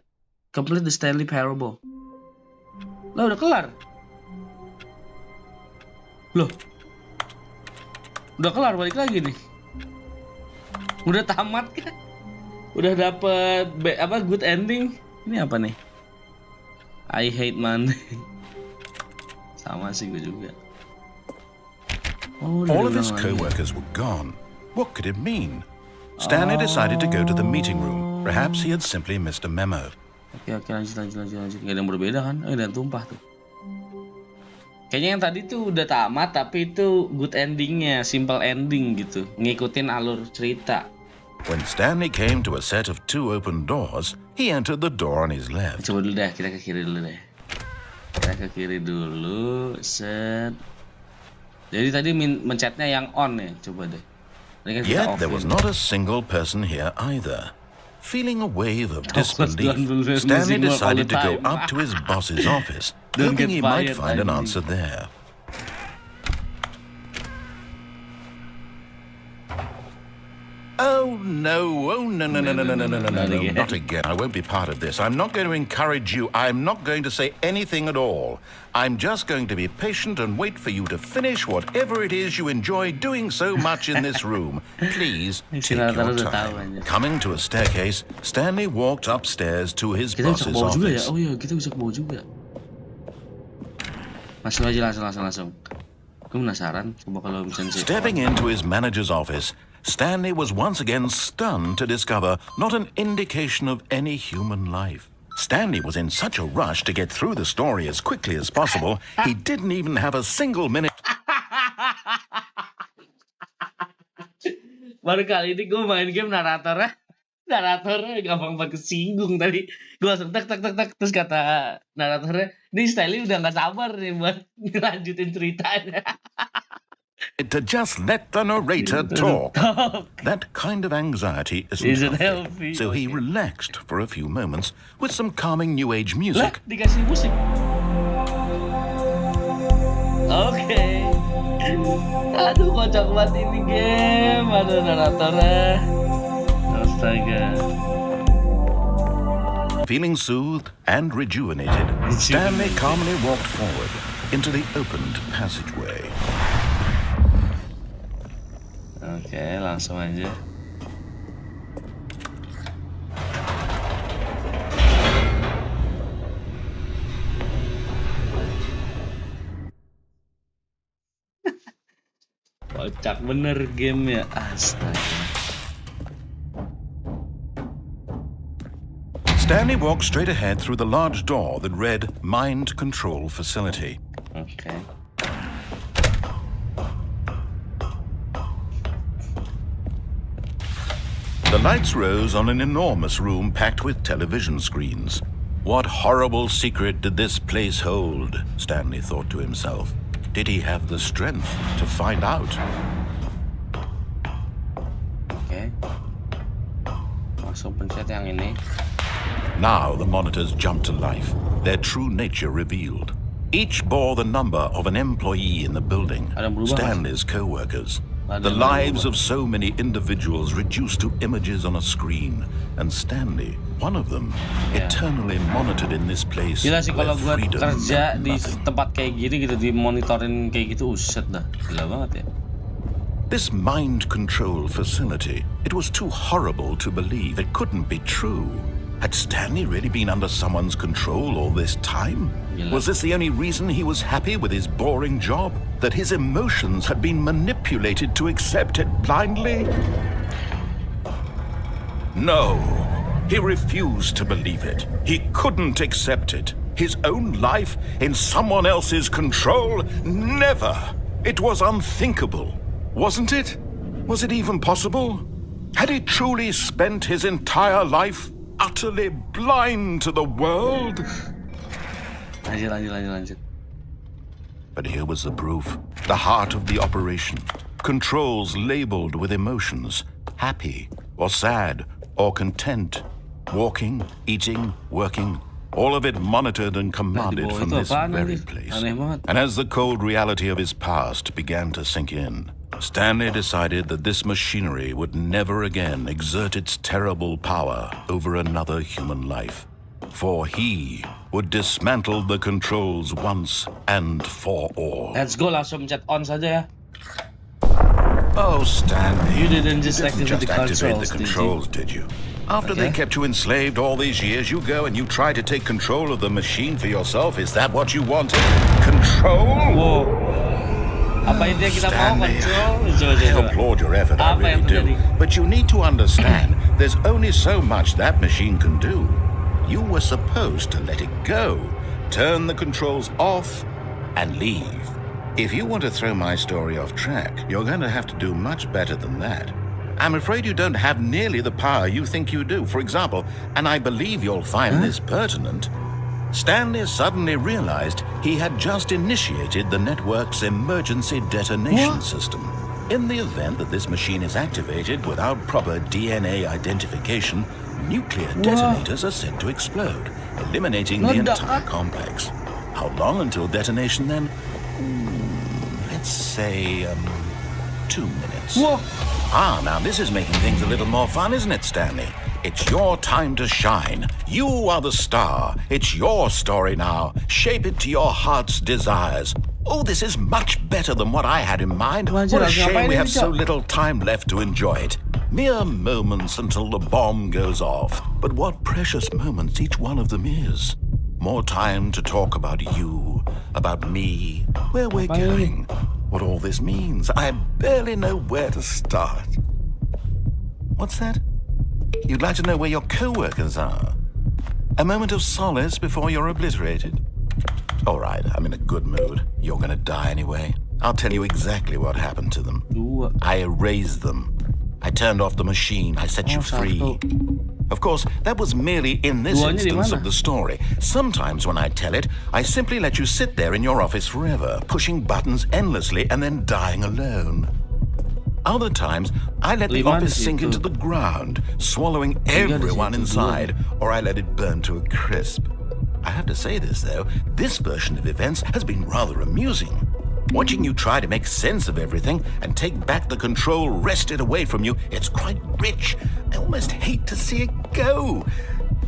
S1: Complete the Stanley Parable. Lah udah kelar. Loh. Udah kelar, balik lagi nih. Udah tamat kan? Udah dapet good ending. Ini apa nih? I hate Monday. Sama sih gue juga. Oh,
S2: All of
S1: udah
S2: his
S1: ulang lagi.
S2: co-workers were gone. What could it mean? Stanley decided to go to the meeting room. Perhaps he had simply missed a memo.
S1: Oke, lanjut. Gak ada yang berbeda kan? Oh, dan tumpah tuh. Kayaknya yang tadi tuh udah tamat, tapi itu good endingnya, simple ending gitu. Ngikutin alur cerita.
S2: When Stanley came to a set of 2 open doors, he entered the door on his left.
S1: Coba dulu deh, kita ke kiri dulu deh. Kita ke kiri dulu, set. Jadi tadi mencetnya yang on ya, coba deh. Tadi kan kita
S2: Yet
S1: off
S2: there was
S1: ya.
S2: not a single person here either. Feeling a wave of
S1: Of course,
S2: disbelief,
S1: don't
S2: Stanley
S1: lose him all
S2: decided
S1: the
S2: to go
S1: time.
S2: up to his boss's office,
S1: Don't
S2: hoping
S1: get
S2: he might
S1: fired,
S2: find an
S1: Andi.
S2: answer there. Oh no, not again. I won't be part of this. I'm not going to encourage you. I'm not going to say anything at all. I'm just going to be patient and wait for you to finish whatever it is you enjoy doing so much in this room. Please take your time. Coming to a staircase, Stanley walked upstairs to his
S1: Kita bisa ke
S2: boss's
S1: bawah juga ya?
S2: office.
S1: Oh iya, kita bisa ke bawah juga. Langsung. Gue penasaran, coba kalau misalnya saya
S2: Stepping into his manager's office, Stanley was once again stunned to discover not an indication of any human life. Stanley was in such a rush to get through the story as quickly as possible, he didn't even have a single minute.
S1: Baru kali ini gue main game naratornya gampang banget kesinggung tadi. Gue langsung tak terus kata naratornya, ini Stanley udah gak sabar nih buat lanjutin ceritanya.
S2: To just let the narrator talk. That kind of anxiety isn't healthy. So he relaxed for a few moments with some calming new age
S1: Lah,
S2: music.
S1: dikasih musik. Oke. Aduh, kocak banget ini game. Aduh, naratornya. Astaga.
S2: Feeling soothed and rejuvenated, Stanley calmly walked forward into the opened passageway.
S1: Oke, langsung aja. Kocak bener game ya, astaga.
S2: Stanley walked straight ahead through the large door that read Mind Control Facility.
S1: Oke.
S2: The lights rose on an enormous room packed with television screens. What horrible secret did this place hold? Stanley thought to himself. Did he have the strength to find out?
S1: Oke. Langsung pencet yang ini.
S2: Now the monitors jumped to life, their true nature revealed. Each bore the number of an employee in the building,
S1: Ada yang berubah,
S2: Stanley's co-workers. The lives of so many individuals reduced to images on a screen, and Stanley, one of them, eternally monitored in this place.
S1: Gila sih kalau gue kerja di tempat kayak gini gitu, dimonitorin kayak gitu, uset dah, gila banget ya.
S2: This mind control facility, it was too horrible to believe. It couldn't be true. Had Stanley really been under someone's control all this time? Was this the only reason he was happy with his boring job? That his emotions had been manipulated to accept it blindly? No, he refused to believe it. He couldn't accept it. His own life in someone else's control? Never! It was unthinkable, wasn't it? Was it even possible? Had he truly spent his entire life utterly blind to the world?
S1: Lanjut.
S2: But here was the proof. The heart of the operation. Controls labeled with emotions. Happy, or sad, or content. Walking, eating, working. All of it monitored and commanded from this very place. And as the cold reality of his past began to sink in, Stanley decided that this machinery would never again exert its terrible power over another human life. For he would dismantle the controls once and for all.
S1: Let's go, langsung chat on saja ya.
S2: Oh, Stanley,
S1: you didn't just activate
S2: the controls, did you? After they kept you enslaved all these years, you go and you try to take control of the machine for yourself. Is that what you wanted? Control?
S1: Whoa. Apa ini kita mau control?
S2: I applaud your effort, I really do. But you need to understand, there's only so much that machine can do. You were supposed to let it go, turn the controls off, and leave. If you want to throw my story off track, you're going to have to do much better than that. I'm afraid you don't have nearly the power you think you do. For example, and I believe you'll find this pertinent, Stanley suddenly realized he had just initiated the network's emergency detonation system. In the event that this machine is activated without proper DNA identification, nuclear detonators are said to explode, eliminating the entire complex. How long until detonation then? Let's say 2 minutes. Now this is making things a little more fun, isn't it, Stanley? It's your time to shine. You are the star. It's your story now. Shape it to your heart's desires. Oh, this is much better than what I had in mind. What a shame we have so little time left to enjoy it. Mere moments until the bomb goes off. But what precious moments each one of them is. More time to talk about you, about me, where we're going, what all this means. I barely know where to start. What's that? You'd like to know where your co-workers are? A moment of solace before you're obliterated? All right, I'm in a good mood. You're gonna die anyway. I'll tell you exactly what happened to them. I erased them. I turned off the machine. I set you free. Of course, that was merely in this instance of the story. Sometimes when I tell it, I simply let you sit there in your office forever, pushing buttons endlessly and then dying alone. Other times, I let the office sink into the ground, swallowing everyone inside, or I let it burn to a crisp. I have to say this, though, this version of events has been rather amusing. Watching you try to make sense of everything and take back the control wrested away from you, it's quite rich. I almost hate to see it go.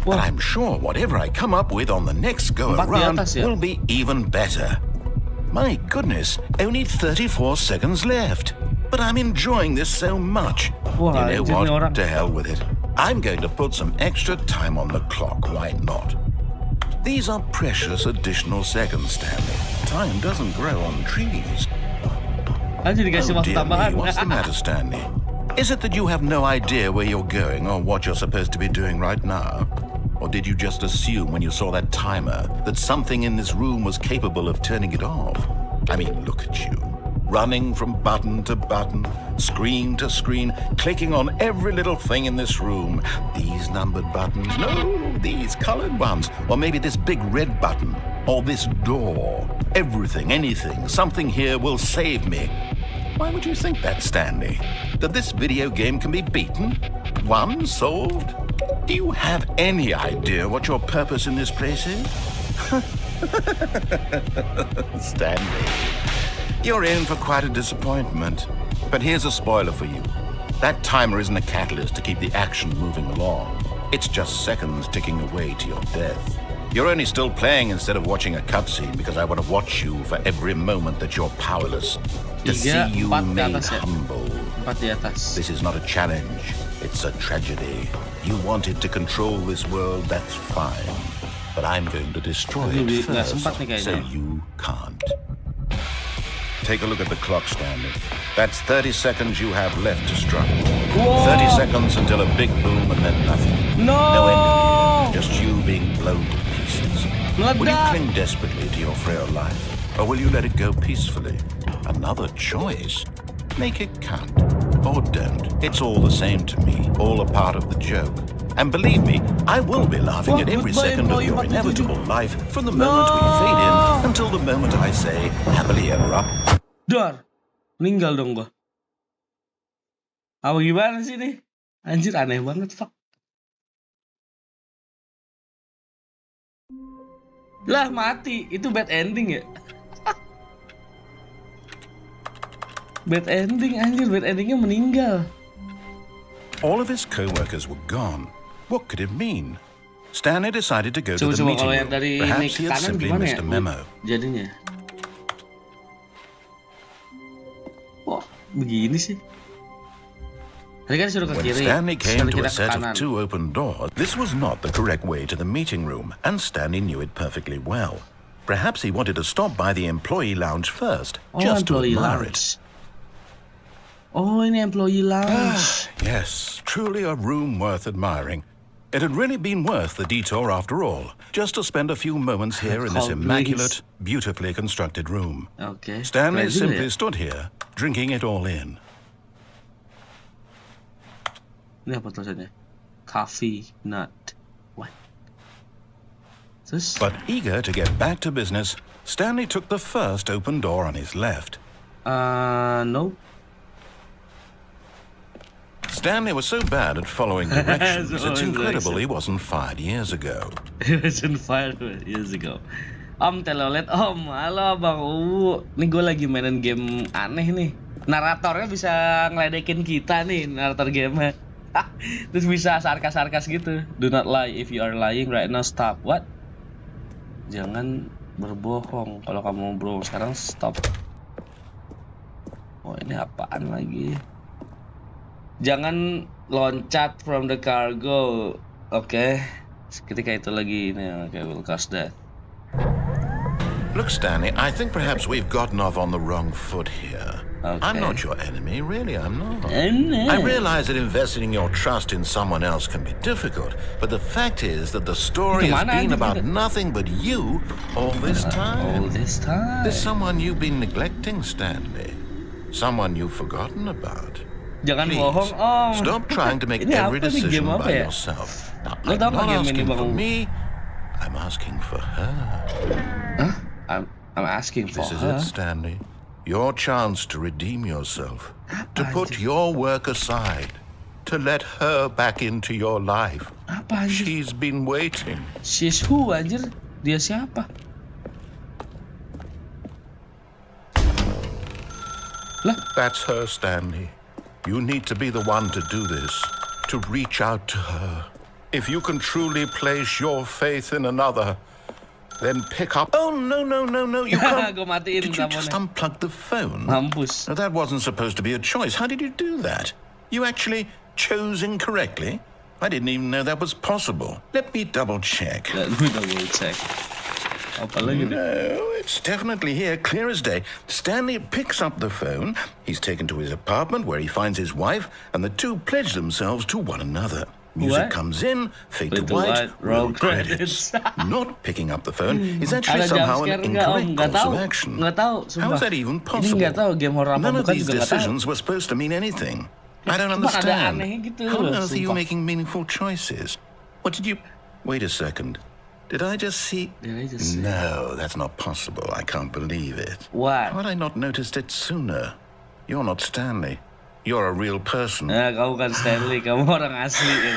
S2: But I'm sure whatever I come up with on the next go-around will be even better. My goodness, only 34 seconds left. But I'm enjoying this so much. You know what? To hell with it. I'm going to put some extra time on the clock. Why not? These are precious additional seconds, Stanley. Time doesn't grow on trees. Oh dear me, what's the matter, Stanley? Is it that you have no idea where you're going or what you're supposed to be doing right now? Or did you just assume when you saw that timer that something in this room was capable of turning it off? I mean, look at you. Running from button to button, screen to screen, clicking on every little thing in this room. These numbered buttons, no, these colored ones. Or maybe this big red button, or this door. Everything, anything, something here will save me. Why would you think that, Stanley? That this video game can be beaten? Won? Solved? Do you have any idea what your purpose in this place is? Stanley. You're in for quite a disappointment. But here's a spoiler for you. That timer isn't a catalyst to keep the action moving along. It's just seconds ticking away to your death. You're only still playing instead of watching a cutscene because I want to watch you for every moment that you're powerless. To see you made humble. This is not a challenge. It's a tragedy. You wanted to control this world, that's fine. But I'm going to destroy it first, so you can't. Take a look at the clock, Stanley. That's 30 seconds you have left to struggle. Whoa. 30 seconds until a big boom and then nothing. No end of the end, just you being blown to pieces. Will you cling desperately to your frail life, or will you let it go peacefully? Another choice. Make it count, or don't. It's all the same to me, all a part of the joke. And believe me, I will be laughing at every second of your inevitable life from the moment we fade in until the moment I say happily ever after.
S1: Dor, meninggal dong gua. Apa gimana sih nih? Anjir aneh banget, fuck. Lah mati, itu bad ending ya? Bad ending anjir, bad endingnya meninggal.
S2: All of his co-workers were gone. What could it mean? Stanley decided to go to the meeting room. Perhaps he had simply missed a memo.
S1: Jadinya. Wah, begini sih.
S2: When Stanley came to a set of 2 open doors, this was not the correct way to the meeting room, and Stanley knew it perfectly well. Perhaps he wanted to stop by the employee lounge first, just to admire it.
S1: Oh, ini employee lounge.
S2: Yes, truly a room worth admiring. It had really been worth the detour after all, just to spend a few moments here in this immaculate, beautifully constructed room.
S1: Okay.
S2: Stanley simply stood here, drinking it all in.
S1: Ini apa tulisannya? Coffee nut. What?
S2: But eager to get back to business, Stanley took the first open door on his left.
S1: No.
S2: Stanley was so bad at following directions, it's incredible he wasn't fired years ago.
S1: He wasn't fired years ago. Om telolet, om, halo bang Nih gue lagi mainin game aneh nih. Naratornya bisa ngeledekin kita nih, narator game. Terus bisa sarkas-sarkas gitu. Do not lie, if you are lying right now stop. What? Jangan berbohong. Kalau kamu berbohong sekarang stop. Oh ini apaan lagi? Jangan loncat from the cargo. Oke. Ketika itu lagi ini, okay, we'll cast that.
S2: Look, Stanley, I think perhaps we've gotten off on the wrong foot here.
S1: Okay.
S2: I'm not your enemy, really, I'm not. I realize that investing your trust in someone else can be difficult, but the fact is that the story has been about nothing but you all this time.
S1: All this time.
S2: There's someone you've been neglecting, Stanley. Someone you've forgotten about.
S1: Jangan bohong, om.
S2: Stop trying to make every decision by yourself. Now, I'm not asking for me, I'm asking for her.
S1: Huh? I'm asking for her?
S2: This is it, Stanley. Your chance to redeem yourself. To put your work aside. To let her back into your life.
S1: Apa anjir?
S2: She's been waiting.
S1: She's who anjir? Dia siapa? Lah?
S2: That's her, Stanley. You need to be the one to do this, to reach out to her. If you can truly place your faith in another, then pick up... Oh, no, you can't... Did you just unplug the phone?
S1: Mampus.
S2: Now, that wasn't supposed to be a choice. How did you do that? You actually chose incorrectly? I didn't even know that was possible. Let me double check.
S1: Let me double check.
S2: No, it's definitely here, clear as day. Stanley picks up the phone. He's taken to his apartment where he finds his wife, and the two pledge themselves to one another. Music comes in, fade to white, roll credits. Not picking up the phone is actually somehow an incorrect course of action. How is that even possible? None of these decisions were supposed to mean anything. I don't understand. How on earth are you making meaningful choices? What did you... Wait a second. Did I just see... No, that's not possible. I can't believe it.
S1: What?
S2: How had I not noticed it sooner? You're not Stanley. You're a real person.
S1: Kamu kan Stanley, kamu orang asli.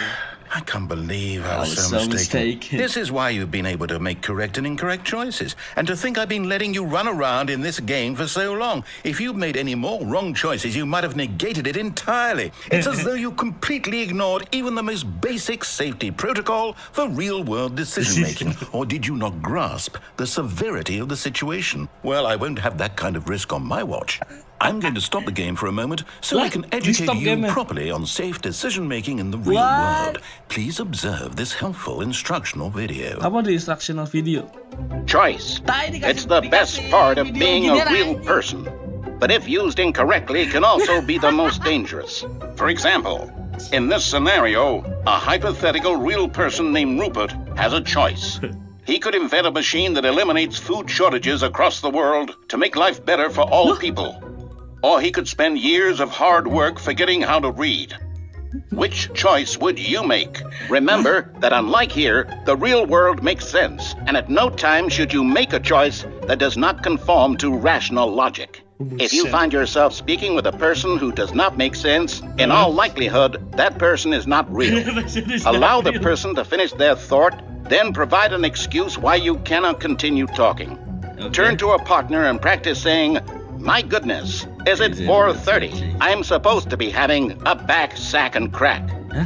S2: I can't believe I was so mistaken. This is why you've been able to make correct and incorrect choices. And to think I've been letting you run around in this game for so long. If you'd made any more wrong choices, you might have negated it entirely. It's as though you completely ignored even the most basic safety protocol for real-world decision-making. Or did you not grasp the severity of the situation? Well, I won't have that kind of risk on my watch. I'm going to stop the game for a moment so I can educate you properly on safe decision-making in the real world. Please observe this helpful instructional video.
S1: Apa the instructional video?
S3: Choice. It's the best part of being a real person. But if used incorrectly, can also be the most dangerous. For example, in this scenario, a hypothetical real person named Rupert has a choice. He could invent a machine that eliminates food shortages across the world to make life better for all people. Or he could spend years of hard work forgetting how to read. Which choice would you make? Remember that unlike here, the real world makes sense, and at no time should you make a choice that does not conform to rational logic. If you find yourself speaking with a person who does not make sense, in all likelihood, that person is not real. Allow the person to finish their thought, then provide an excuse why you cannot continue talking. Turn to a partner and practice saying, "My goodness, is it 4:30? I'm supposed to be having a back, sack, and crack."
S1: Huh?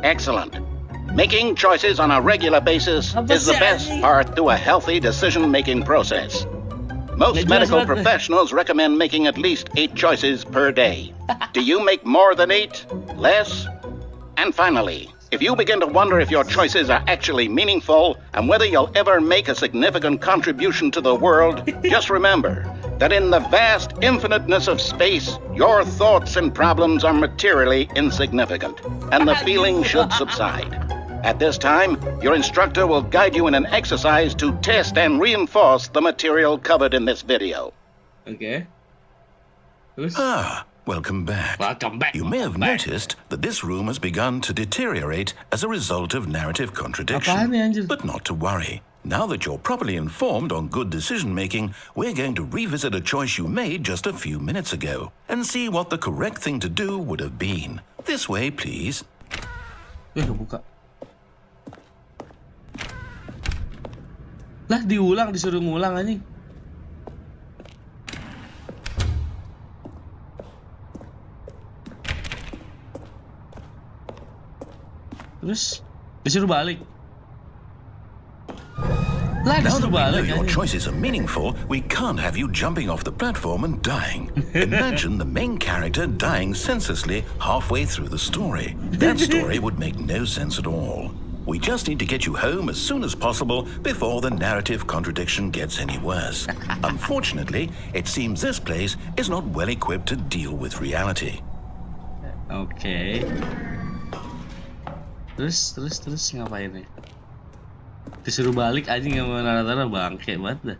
S3: Excellent. Making choices on a regular basis is the best part to a healthy decision-making process. Most medical professionals recommend making at least 8 choices per day. Do you make more than 8? Less? And finally, if you begin to wonder if your choices are actually meaningful and whether you'll ever make a significant contribution to the world, just remember that in the vast infiniteness of space, your thoughts and problems are materially insignificant, and the feeling should subside. At this time, your instructor will guide you in an exercise to test and reinforce the material covered in this video.
S1: Okay.
S2: Welcome back. You may have noticed that this room has begun to deteriorate as a result of narrative contradiction. But not to worry. Now that you're properly informed on good decision-making, we're going to revisit a choice you made just a few minutes ago and see what the correct thing to do would have been. This way, please.
S1: Buka. Lah, disuruh ngulang anjing. Terus disuruh balik.
S2: Now that we know your choices are meaningful, we can't have you jumping off the platform and dying. Imagine the main character dying senselessly halfway through the story. That story would make no sense at all. We just need to get you home as soon as possible before the narrative contradiction gets any worse. Unfortunately, it seems this place is not well equipped to deal with reality.
S1: Okay. Terus ngapain nih? Disuruh balik aja sama narator bangke banget dah.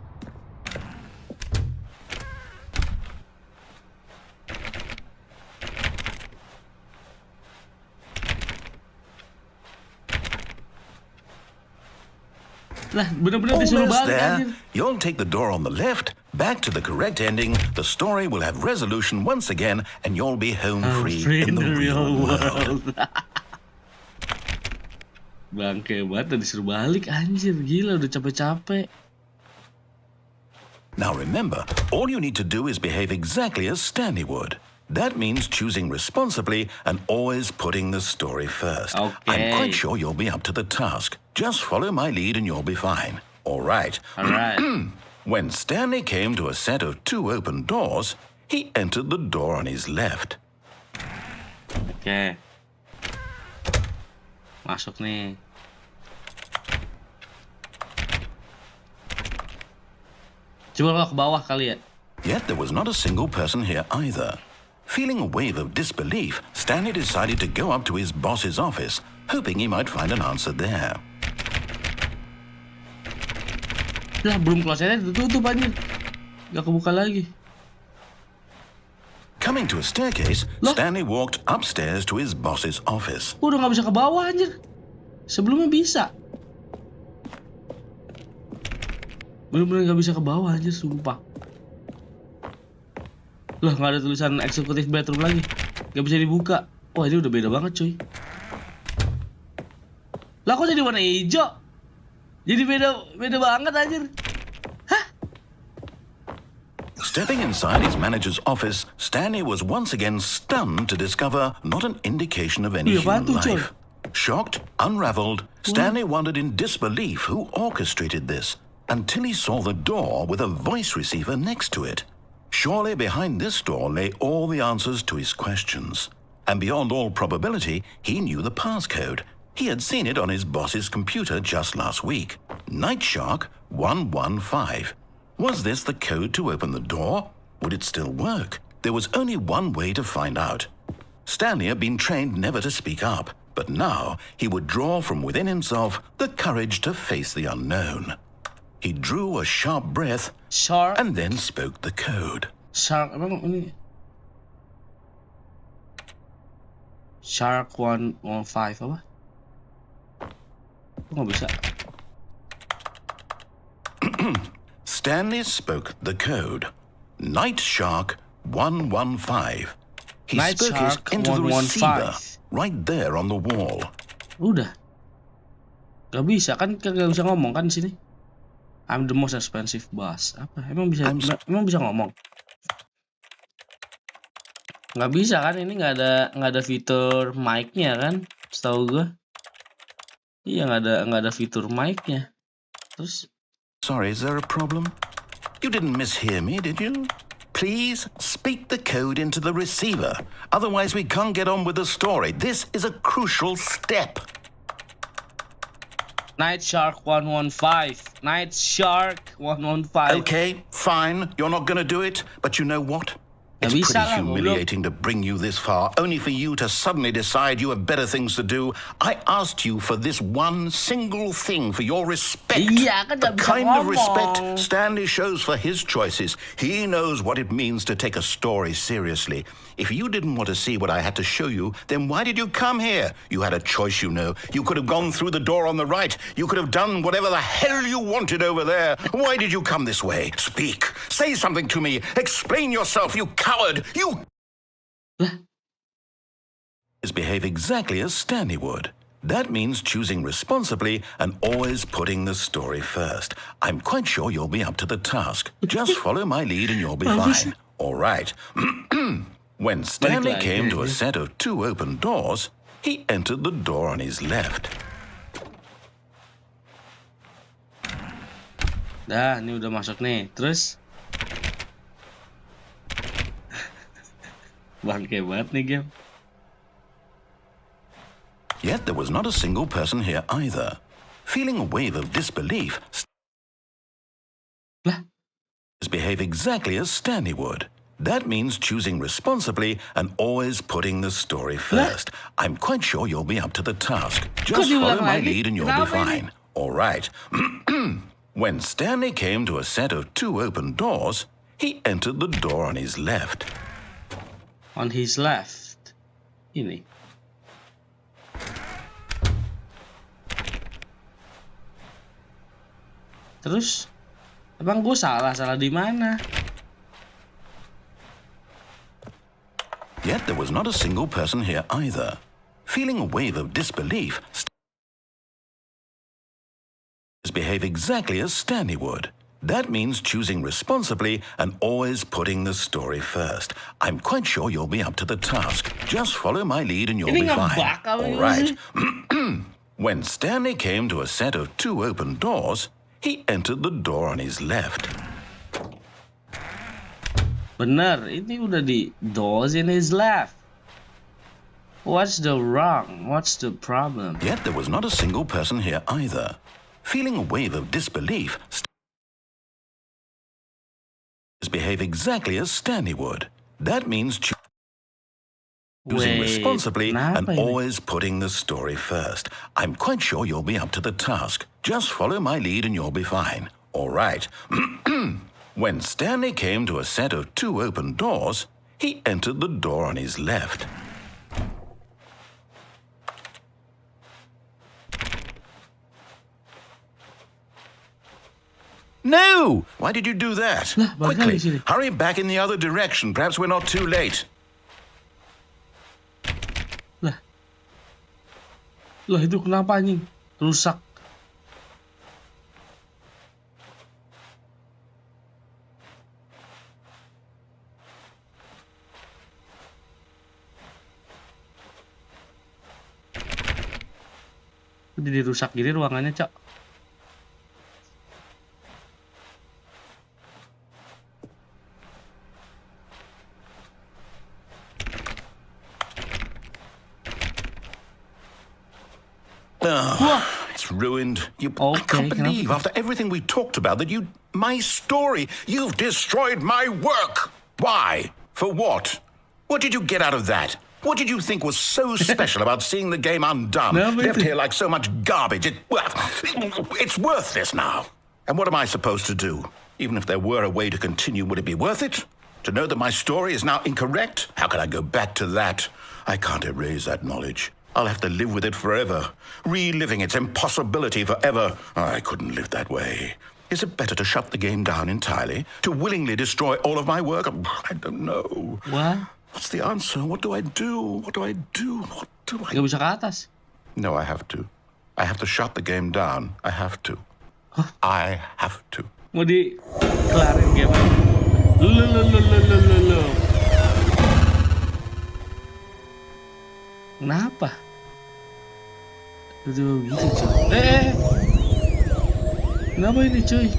S1: Lah, bener-bener disuruh balik aja.
S2: You'll take the door on the left, back to the correct ending. The story will have resolution once again, and you'll be home free in the real world.
S1: Bangke banget, disuruh balik anjir, gila udah capek-capek.
S2: Now remember, all you need to do is behave exactly as Stanley would. That means choosing responsibly and always putting the story first.
S1: Okay.
S2: I'm quite sure you'll be up to the task. Just follow my lead and you'll be fine. All right. When Stanley came to a set of 2 open doors, he entered the door on his left.
S1: Okay. Masuk nih. Coba lo ke bawah kali ya.
S2: Yet there was not a single person here either. Feeling a wave of disbelief, Stanley decided to go up to his boss's office, hoping he might find an answer there.
S1: Lah, belum klosetnya ditutup anjir. Gak kebuka lagi.
S2: Coming to a staircase, Stanley walked upstairs to his boss's office.
S1: Udah gak bisa ke bawah anjir. Sebelumnya bisa. Bener-bener gak bisa ke bawah anjir, sumpah. Lah, gak ada tulisan executive bedroom lagi. Gak bisa dibuka. Wah, ini udah beda banget cuy. Lah kok jadi warna hijau? Jadi beda banget anjir. Hah?
S2: Stepping inside his manager's office, Stanley was once again stunned to discover not an indication of any human life. Shocked, unraveled, Stanley wondered in disbelief who orchestrated this until he saw the door with a voice receiver next to it. Surely behind this door lay all the answers to his questions. And beyond all probability, he knew the passcode. He had seen it on his boss's computer just last week. Night Shark 115. Was this the code to open the door? Would it still work? There was only one way to find out. Stanley had been trained never to speak up, but now he would draw from within himself the courage to face the unknown. He drew a sharp breath and then spoke the code.
S1: Shark 115 apa? Kok nggak bisa?
S2: Stanley spoke the code. Night Shark 115. He
S1: Night
S2: spoke
S1: Shark
S2: it into the receiver
S1: 115.
S2: right there on the wall.
S1: Udah. Gak bisa kan? Gak bisa ngomong kan di sini? I'm the most expensive boss. Apa? Emang bisa ngomong? Nggak bisa kan? Ini nggak ada fitur mic-nya kan? Setahu gue. Iya nggak ada fitur mic-nya. Terus?
S2: Sorry, is there a problem? You didn't mishear me, did you? Please speak the code into the receiver. Otherwise, we can't get on with the story. This is a crucial step.
S1: Night Shark 115. Night Shark 115.
S2: Okay, fine. You're not going to do it, but you know what? It's pretty humiliating to bring you this far, only for you to suddenly decide you have better things to do. I asked you for this one single thing, for your respect. The kind of respect Stanley shows for his choices. He knows what it means to take a story seriously. If you didn't want to see what I had to show you, then why did you come here? You had a choice, you know. You could have gone through the door on the right. You could have done whatever the hell you wanted over there. Why did you come this way? Speak. Say something to me. Explain yourself, you coward. You behave exactly as Stanley would. That means choosing responsibly and always putting the story first. I'm quite sure you'll be up to the task. Just follow my lead and you'll be fine. All right. When Stanley came to a set of 2 open doors, he entered the door on his left.
S1: Dah, ini udah masuk nih. Terus? Bangke banget nih game.
S2: Yet there was not a single person here either. Feeling a wave of disbelief, behave exactly as Stanley would. That means choosing responsibly and always putting the story first. I'm quite sure you'll be up to the task. Just follow my lead and you'll be fine. All right. When Stanley came to a set of 2 open doors, he entered the door on his left.
S1: On his left. Ini. Terus? Emang gue salah di mana?
S2: Yet there was not a single person here either. Feeling a wave of disbelief, behave exactly as Stanley would. That means choosing responsibly and always putting the story first. I'm quite sure you'll be up to the task. Just follow my lead and you'll be fine. All right. When Stanley came to a set of 2 open doors, he entered the door on his left.
S1: Bener, ini udah di doors in his left. What's the wrong? What's the problem?
S2: Yet there was not a single person here either. Feeling a wave of disbelief, behave exactly as Stanley would. That means choosing responsibly and always putting the story first. I'm quite sure you'll be up to the task. Just follow my lead and you'll be fine. All right. When Stanley came to a set of 2 open doors, he entered the door on his left. No! Why did you do that? Quickly, hurry back in the other direction. Perhaps we're not too late.
S1: Lah itu kenapa anjing? rusak. Jadi rusak gini ruangannya, Cok.
S2: It's ruined. I can't believe after everything we talked about that my story, you've destroyed my work. Why? For what? What did you get out of that? What did you think was so special about seeing the game undone? Left here like so much garbage. It's worthless now. And what am I supposed to do? Even if there were a way to continue, would it be worth it? To know that my story is now incorrect? How can I go back to that? I can't erase that knowledge. I'll have to live with it forever, reliving its impossibility forever. I couldn't live that way. Is it better to shut the game down entirely? To willingly destroy all of my work? I don't know.
S1: What?
S2: What's the answer? What do I do? What do I do? What do I do?
S1: Gak bisa ke atas.
S2: No, I have to. I have to shut the game down. I have to.
S1: Huh?
S2: I have to.
S1: Mau dikelarin game. Lu. Kenapa? Tuh gitu cuy. Kenapa ini cuy?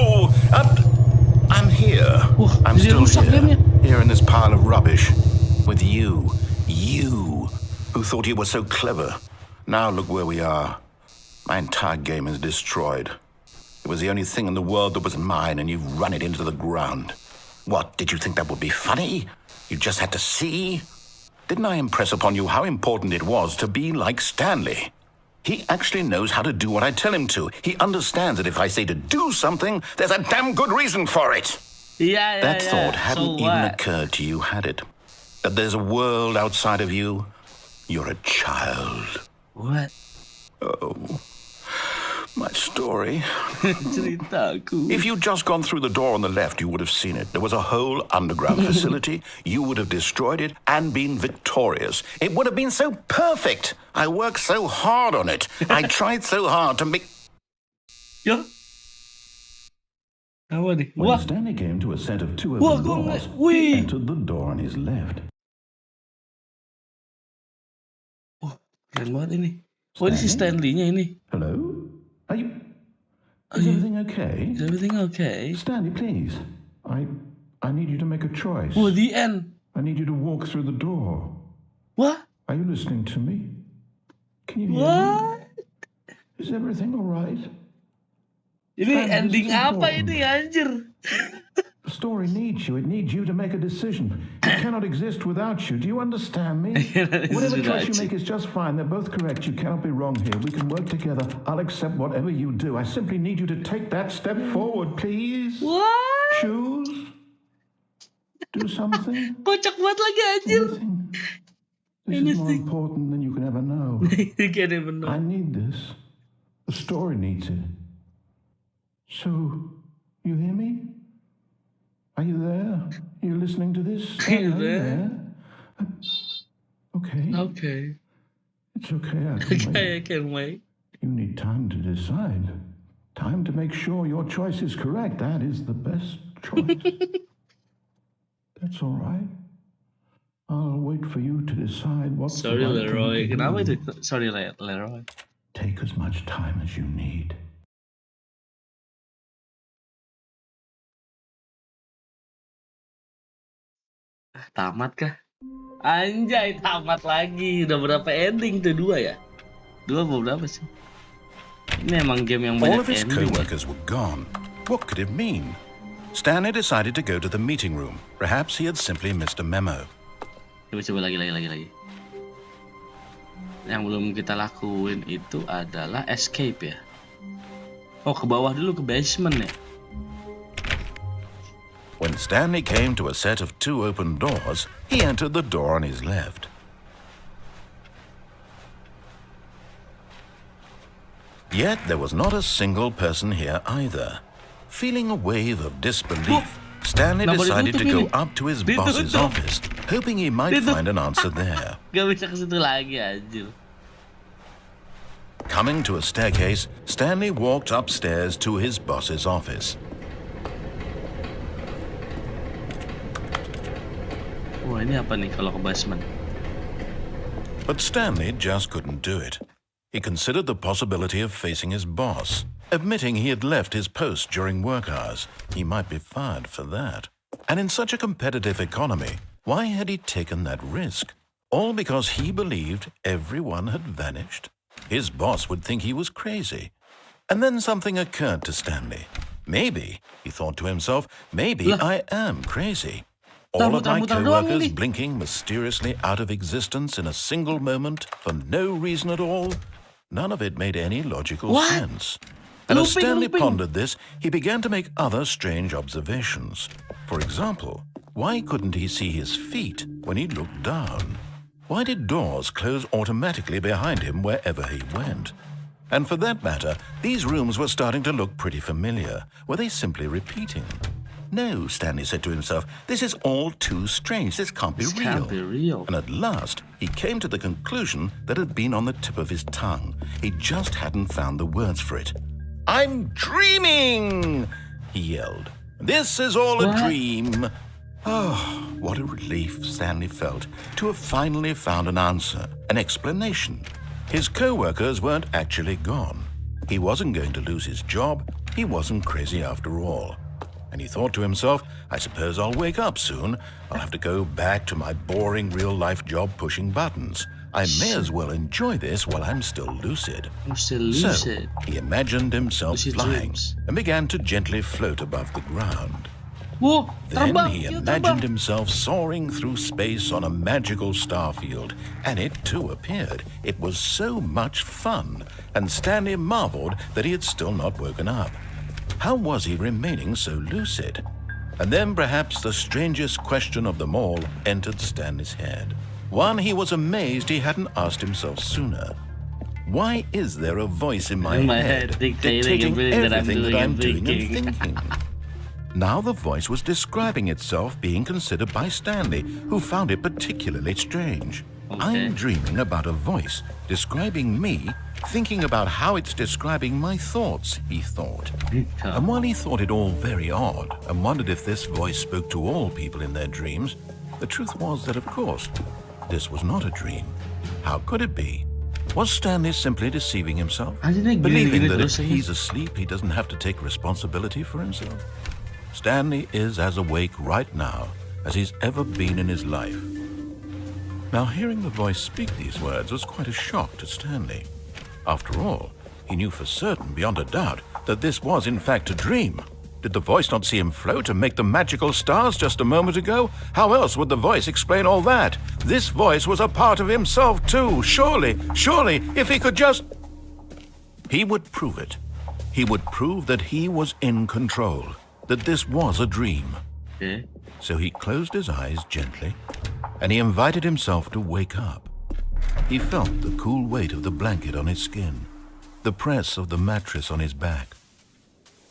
S2: Oh, I'm here. I'm still here in this pile of rubbish. With you who thought you were so clever. Now look where we are. My entire game is destroyed. It was the only thing in the world that was mine, and you've run it into the ground. What, did you think that would be funny? You just had to see? Didn't I impress upon you how important it was to be like Stanley? He actually knows how to do what I tell him to. He understands that if I say to do something, there's a damn good reason for it. That thought hadn't even occurred to you, had it? That there's a world outside of you? You're a child.
S1: What?
S2: Oh, my story.
S1: Ceritaku.
S2: If you'd just gone through the door on the left, you would have seen it. There was a whole underground facility. You would have destroyed it and been victorious. It would have been so perfect. I worked so hard on it. I tried so hard to make...
S1: Yeah.
S2: When Stanley came to a set of two open doors, he entered the door on his left.
S1: Oh, keren banget ini. Oh, ini si Stanley-nya ini.
S2: Hello? Is everything okay?
S1: Is everything okay?
S2: Stanley, please. I need you to make a choice.
S1: Oh, the end.
S2: I need you to walk through the door.
S1: What?
S2: Are you listening to me? Can you hear
S1: What?
S2: me? Is everything all right?
S1: Ini
S2: Stanley,
S1: ending apa ini, anjir?
S2: The story needs you. It needs you to make a decision. It cannot exist without you. Do you understand me? Whatever choice you make is just fine. They're both correct. You cannot be wrong here. We can work together. I'll accept whatever you do. I simply need you to take that step forward, please.
S1: What?
S2: Choose. Do something.
S1: Kocak banget lagi, anjir.
S2: This is more important than you can ever know.
S1: You can't even know.
S2: I need this. The story needs it. So, you hear me? Are you there? Are you listening to this?
S1: Are you there?
S2: Okay.
S1: Okay.
S2: It's okay, I can wait.
S1: I can wait.
S2: You need time to decide. Time to make sure your choice is correct. That is the best choice. That's all right. I'll wait for you to decide what's the right thing to
S1: Leroy.
S2: do.
S1: Kenapa itu? Sorry, Leroy.
S2: Take as much time as you need.
S1: Tamat kah? Anjay, tamat lagi. Udah berapa ending tuh? 2 ya? 2 atau berapa sih? Ini emang game yang banyak ending.
S2: All of his co-workers were gone. What could it mean? Stanley decided to go to the meeting room. Perhaps he had simply missed a memo.
S1: Coba lagi. Yang belum kita lakuin itu adalah escape ya. Oh, ke bawah dulu, ke basement ya.
S2: When Stanley came to a set of 2 open doors, he entered the door on his left. Yet there was not a single person here either. Feeling a wave of disbelief, Stanley decided to go up to his boss's office, hoping he might find an answer there.
S1: Gak bisa ke situ lagi, anjir.
S2: Coming to a staircase, Stanley walked upstairs to his boss's office.
S1: Wah, ini apa nih kalau ke basement?
S2: But Stanley just couldn't do it. He considered the possibility of facing his boss, admitting he had left his post during work hours. He might be fired for that. And in such a competitive economy, why had he taken that risk? All because he believed everyone had vanished? His boss would think he was crazy. And then something occurred to Stanley. Maybe, he thought to himself, maybe I am crazy. All of my co-workers blinking mysteriously out of existence in a single moment for no reason at all. None of it made any logical sense. And as Stanley pondered this, he began to make other strange observations. For example, why couldn't he see his feet when he looked down? Why did doors close automatically behind him wherever he went? And for that matter, these rooms were starting to look pretty familiar. Were they simply repeating? No, Stanley said to himself, this is all too strange. This can't be real. And at last, he came to the conclusion that had been on the tip of his tongue. He just hadn't found the words for it. I'm dreaming, he yelled. This is all a dream. Oh, what a relief Stanley felt to have finally found an answer, an explanation. His co-workers weren't actually gone. He wasn't going to lose his job. He wasn't crazy after all. And he thought to himself, I suppose I'll wake up soon. I'll have to go back to my boring real-life job pushing buttons. I may as well enjoy this while I'm still lucid. So he imagined himself flying and began to gently float above the ground. Then he imagined himself soaring through space on a magical starfield, and it too appeared. It was so much fun, and Stanley marveled that he had still not woken up. How was he remaining so lucid? And then perhaps the strangest question of them all entered Stanley's head. One he was amazed he hadn't asked himself sooner. Why is there a voice in my head dictating everything that I'm doing and thinking? Now the voice was describing itself, being considered by Stanley, who found it particularly strange. I'm dreaming about a voice describing me, thinking about how it's describing my thoughts, he thought. And while he thought it all very odd and wondered if this voice spoke to all people in their dreams, the truth was that, of course, this was not a dream. How could it be? Was Stanley simply deceiving himself, believing that if he's asleep, he doesn't have to take responsibility for himself? Stanley is as awake right now as he's ever been in his life. Now, hearing the voice speak these words was quite a shock to Stanley. After all, he knew for certain, beyond a doubt, that this was in fact a dream. Did the voice not see him float and make the magical stars just a moment ago? How else would the voice explain all that? This voice was a part of himself too. Surely, if he could just... He would prove it. He would prove that he was in control, that this was a dream. So he closed his eyes gently, and he invited himself to wake up. He felt the cool weight of the blanket on his skin, the press of the mattress on his back,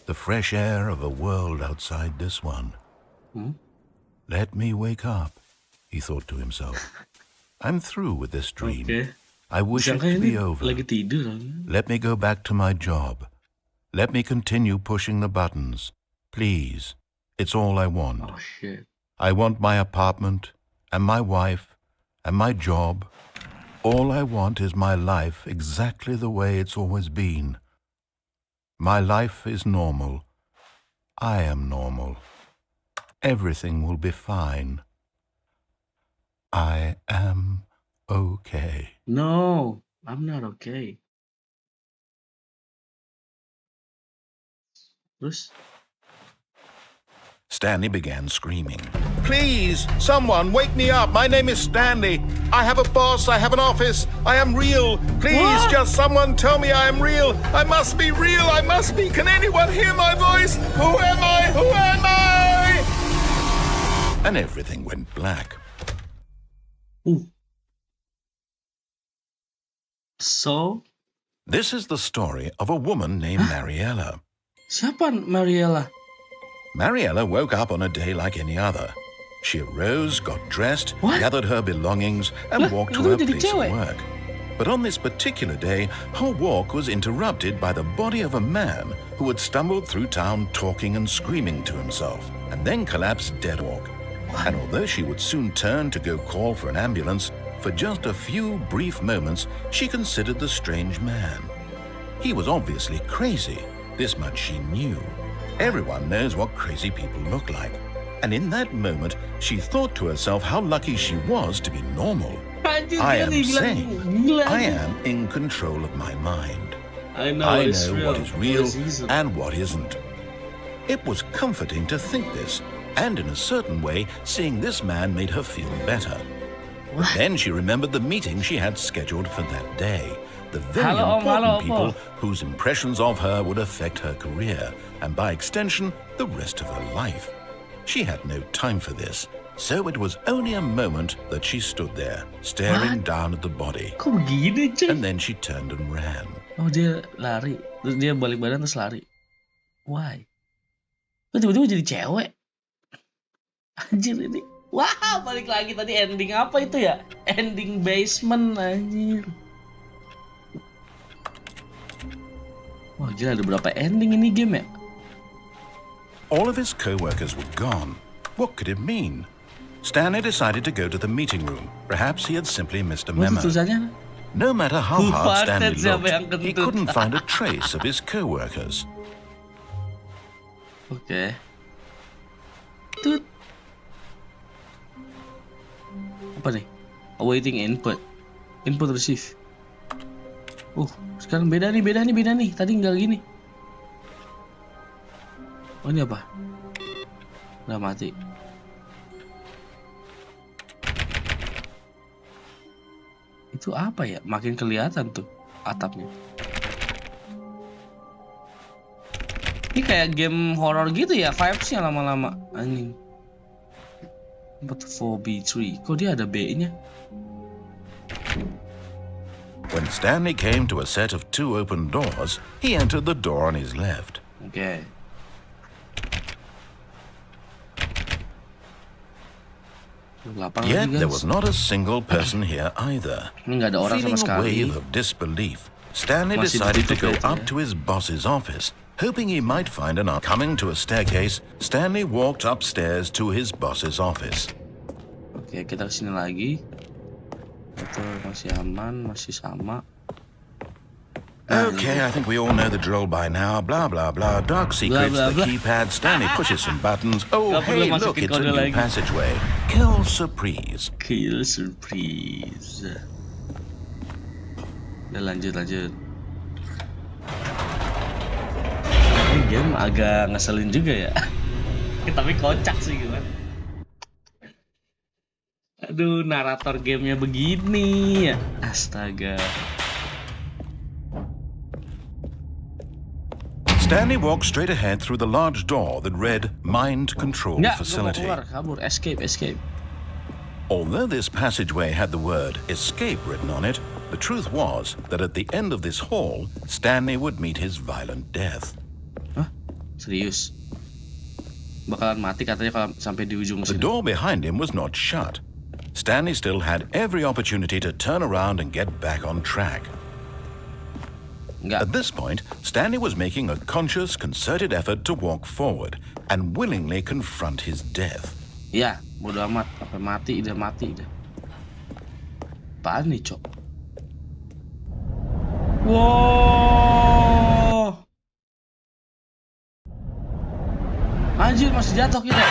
S2: the fresh air of a world outside this one. Let me wake up, he thought to himself. I'm through with this dream. I wish it to be over. Let me go back to my job. Let me continue pushing the buttons. Please, it's all I want. I want my apartment and my wife and my job. All I want is my life exactly the way it's always been. My life is normal. I am normal. Everything will be fine. I am okay.
S1: No, I'm not okay. Terus?
S2: Stanley began screaming. Please, someone, wake me up. My name is Stanley. I have a boss. I have an office. I am real. Please, just someone tell me I am real. I must be real. I must be. Can anyone hear my voice? Who am I? Who am I? And everything went black.
S1: So?
S2: This is the story of a woman named Mariella.
S1: Siapa Mariella?
S2: Mariella woke up on a day like any other. She arose, got dressed, gathered her belongings, and walked to her place of work. But on this particular day, her walk was interrupted by the body of a man who had stumbled through town talking and screaming to himself, and then collapsed dead walk. And although she would soon turn to go call for an ambulance, for just a few brief moments, she considered the strange man. He was obviously crazy. This much she knew. Everyone knows what crazy people look like. And in that moment, she thought to herself how lucky she was to be normal. I am sane. I am in control of my mind. I know what is real and what isn't. It was comforting to think this, and in a certain way, seeing this man made her feel better. But then she remembered the meeting she had scheduled for that day. The very important people whose impressions of her would affect her career, and by extension, the rest of her life. She had no time for this, so it was only a moment that she stood there, staring down at the body.
S1: Kok begini, cuy?
S2: And then she turned and ran.
S1: Oh, dia lari. Terus dia balik badan terus lari. Why? Kok tiba-tiba jadi cewek? Anjir ini. Wah, balik lagi tadi ending apa itu ya? Ending basement, anjir. Wah, gila ada berapa ending ini game ya?
S2: All of his co-workers were gone. What could it mean? Stanley decided to go to the meeting room. Perhaps he had simply missed a memo. No matter how hard Stanley looked, he couldn't find a trace of his co-workers.
S1: Okay. Tut. Apa nih? Awaiting input. Input receive. Sekarang beda nih. Tadi nggak gini. Oh, ini apa? Udah mati. Itu apa ya? Makin kelihatan tuh atapnya. Ini kayak game horror gitu ya, vibes-nya lama-lama. Anjing. 4B3. Kok dia ada B-nya?
S2: When Stanley came to a set of 2 open doors, he entered the door on his left.
S1: Okay.
S2: Yet there was not a single person here either. Feeling a wave of disbelief, Stanley decided to go up to his boss's office, hoping he might find an answer. Coming to a staircase, Stanley walked upstairs to his boss's office.
S1: Oke, kita kesini lagi. Itu masih aman, masih sama.
S2: Okay, I think we all know the drill by now. Blah, blah, blah. Dark secrets, the keypad. Stanley pushes some buttons. Oh, hey, look, it's a new passageway. Kill surprise.
S1: Kill surprise. Udah lanjut. Ini game agak ngeselin juga ya. Tapi kocak sih gimana. Aduh, narator gamenya begini ya. Astaga.
S2: Stanley walked straight ahead through the large door that read Mind Control Facility.
S1: Kabur. Escape.
S2: Although this passageway had the word escape written on it, the truth was that at the end of this hall, Stanley would meet his violent death.
S1: Hah? Serius? Bakalan mati katanya kalau sampai di ujung sini.
S2: The door behind him was not shut. Stanley still had every opportunity to turn around and get back on track. At this point, Stanley was making a conscious, concerted effort to walk forward and willingly confront his death.
S1: Ya, bodo amat. Sampai mati dah. Apaan nih, Cok? Wow. Anjir, masih jatuh kita.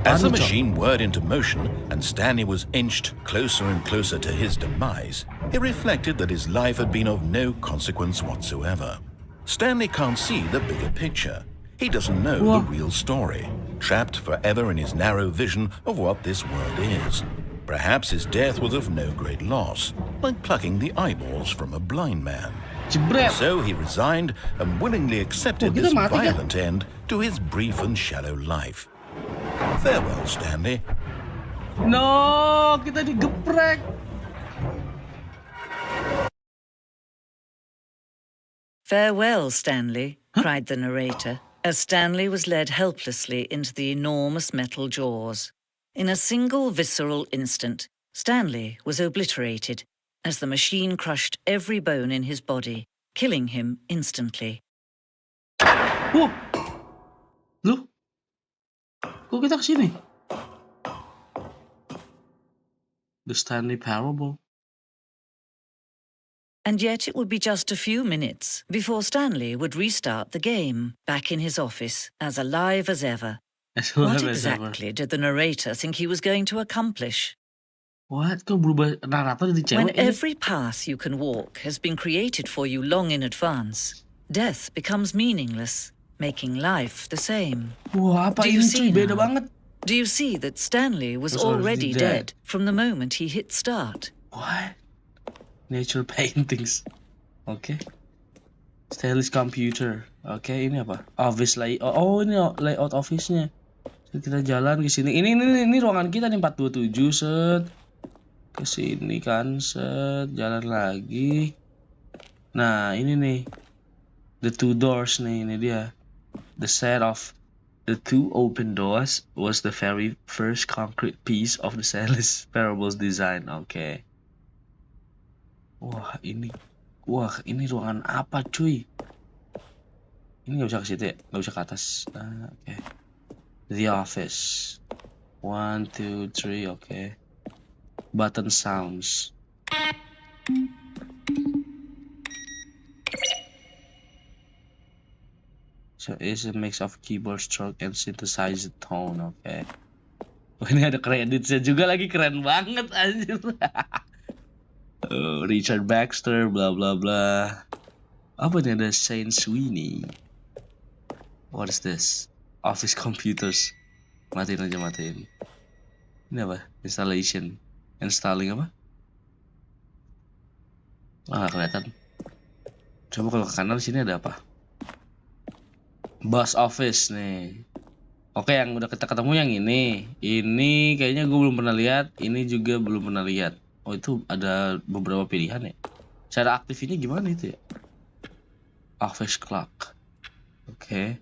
S2: As the machine whirred into motion and Stanley was inched closer and closer to his demise, he reflected that his life had been of no consequence whatsoever. Stanley can't see the bigger picture. He doesn't know the real story, trapped forever in his narrow vision of what this world is. Perhaps his death was of no great loss, like plucking the eyeballs from a blind man. So he resigned and willingly accepted this violent end to his brief and shallow life. Farewell, Stanley.
S1: No, kita digeprek.
S4: "Farewell, Stanley," cried the narrator, as Stanley was led helplessly into the enormous metal jaws. In a single visceral instant, Stanley was obliterated as the machine crushed every bone in his body, killing him instantly.
S1: Loh, kok kita kesini? The Stanley Parable.
S4: And yet it would be just a few minutes before Stanley would restart the game, back in his office, as alive as ever. What exactly did the narrator think he was going to accomplish?
S1: What? Kok berubah narator jadi cewek?
S4: When every path you can walk has been created for you long in advance, death becomes meaningless, making life the same.
S1: Wah, apa ini cuy? Beda banget.
S4: Do you see that Stanley was already dead from the moment he hit start?
S1: What? Nature paintings. Oke. Stanley's computer. Oke, ini apa? Office layout. Oh, ini layout office-nya. Kita jalan ke sini. Ini ruangan kita nih 427 set. Ke sini kan set, jalan lagi. Nah, ini nih. The two doors nih, ini dia. The set of the two open doors was the very first concrete piece of the Stanley Parable's design. Oke. Wah, ini ruangan apa cuy? Ini nggak bisa ke situ ya? Nggak bisa ke atas. Oke. The office. 1, 2, 3. Oke. Button sounds. So it's a mix of keyboard stroke and synthesized tone. Oke. Oh, ini ada kreditnya juga lagi, keren banget anjir. Richard Baxter, bla bla bla. Apa ini, ada Saint Sweeney? What is this? Office computers. Matiin. Ini apa? Installation. Installing apa? Nggak kelihatan. Coba kalau ke kanan sini ada apa? Boss office nih. Oke, yang udah kita ketemu yang ini. Ini kayaknya gue belum pernah lihat. Ini juga belum pernah lihat. Oh, itu ada beberapa pilihan ya. Cara aktifinnya gimana itu ya? Office clock. Oke.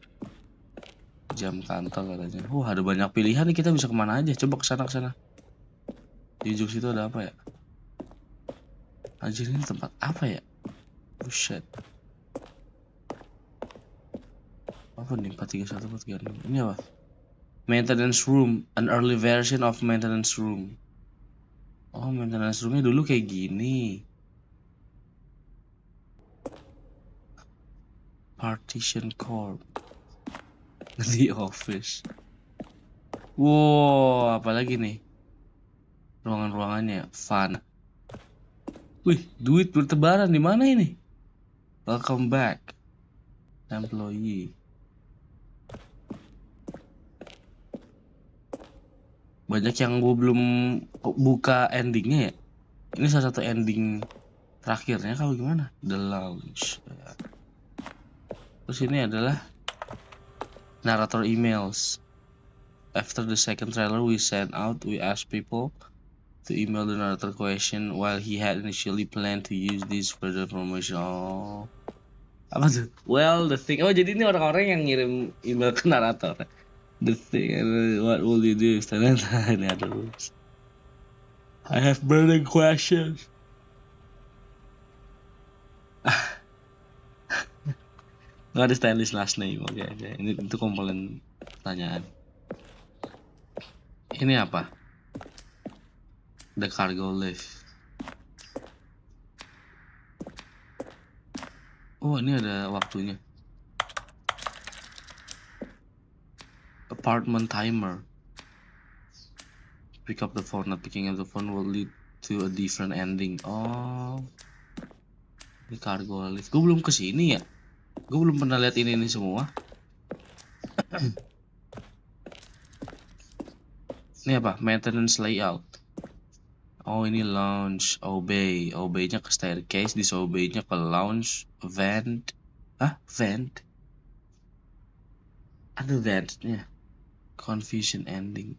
S1: Jam kantor katanya. Wah, ada banyak pilihan nih, kita bisa kemana aja. Coba kesana. Di ujung situ ada apa ya? Anjir, ini tempat apa ya? Buset. Apa nih? 431, 436. Ini apa? Maintenance room. An early version of maintenance room. Oh, maintenance roomnya dulu kayak gini. Partition core. The office. Wow, apalagi nih? Ruangan-ruangannya fun. Wih, duit bertebaran di mana ini? Welcome back, employee. Banyak yang gue belum buka endingnya ya. Ini salah satu ending terakhirnya kalau gimana? The Lounge. Terus ini adalah narrator emails. After the second trailer we sent out, we asked people to email the narrator question while he had initially planned to use this for the promotion. Oh, apa tuh? Well, the thing. Oh, jadi ini orang-orang yang ngirim email ke narator. The thing, what will you do? Ini ada rules. I have burning questions. Nggak ada Stanley's last name. Oke. Ini itu komponen pertanyaan. Ini apa? The cargo lift. Oh, ini ada waktunya. Apartment timer. Pick up the phone. Not picking up the phone will lead to a different ending. Oh, ini cargo lift. Gue belum kesini ya. Gue belum pernah lihat ini semua. Ini apa? Maintenance layout. Oh, ini lounge. Obey. Obey-nya ke staircase. Disobey-nya ke lounge. Vent. Vent? Ada vent-nya. Confusion ending.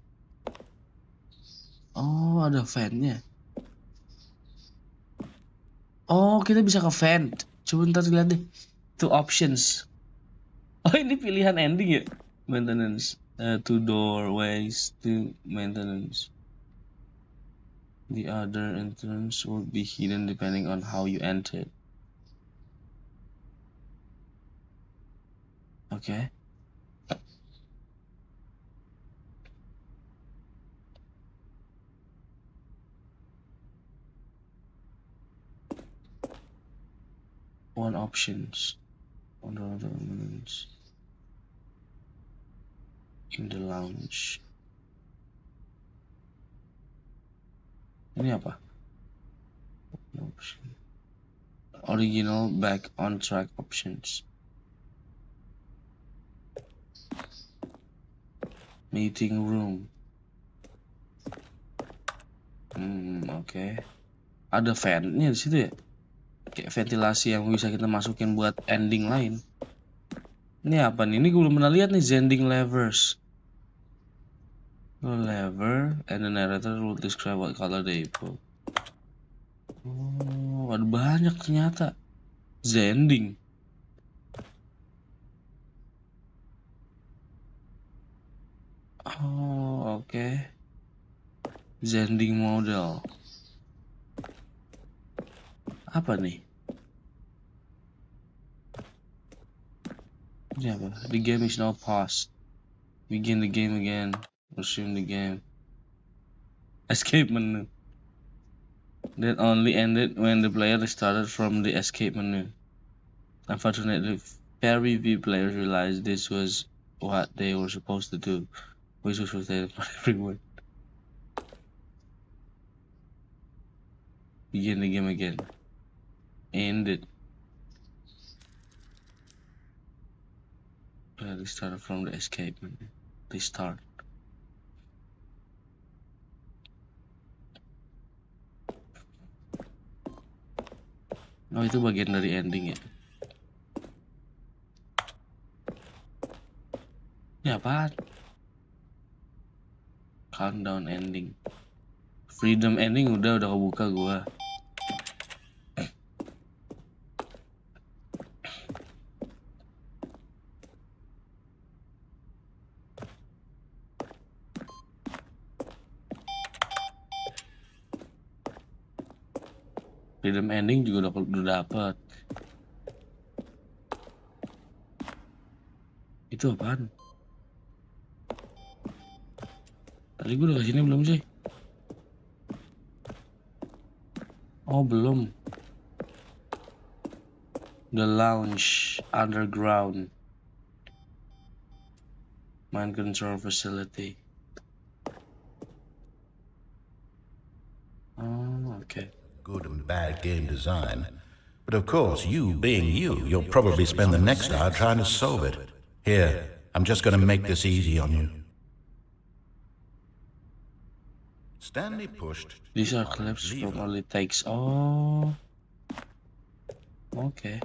S1: Oh, ada vent-nya. Oh, kita bisa ke vent. Coba ntar lihat deh. Two options. Oh, ini pilihan ending ya? Maintenance. Two doorways to maintenance. The other entrance will be hidden depending on how you enter. Okay. One options. On the other ones. In the lounge. Ini apa? Option. Original back on track options. Meeting room. Oke. Ada fan-nya di situ ya? Kayak ventilasi yang bisa kita masukin buat ending lain. Ini apa nih? Ini gue belum pernah lihat nih. Zending levers. Lever and the narrator will describe what color they put. Oh, ada banyak ternyata. Zending. Oh, oke. Zending model. Apa nih? Ini apa? The game is now paused. Begin the game again. Resume the game. Escape menu. That only ended when the player restarted from the escape menu. Unfortunately, very few players realized this was what they were supposed to do, which was frustrating for everyone. Begin the game again. Ended. Restart from the escape menu. Restart. Oh, itu bagian dari ending ya. Ini apaan? Countdown ending. Freedom ending udah kebuka gua. Freedom ending juga udah dapet. Itu apaan? Tadi gue udah kesini belum sih? Oh, belum. The lounge underground. Mind control facility. Oh, okay.
S2: Good and bad game design. But of course, you being you, you'll probably spend the next hour trying to solve it. Here, I'm just going to make this easy on you. Stanley pushed.
S1: These are clips from early takes. Oh, okay.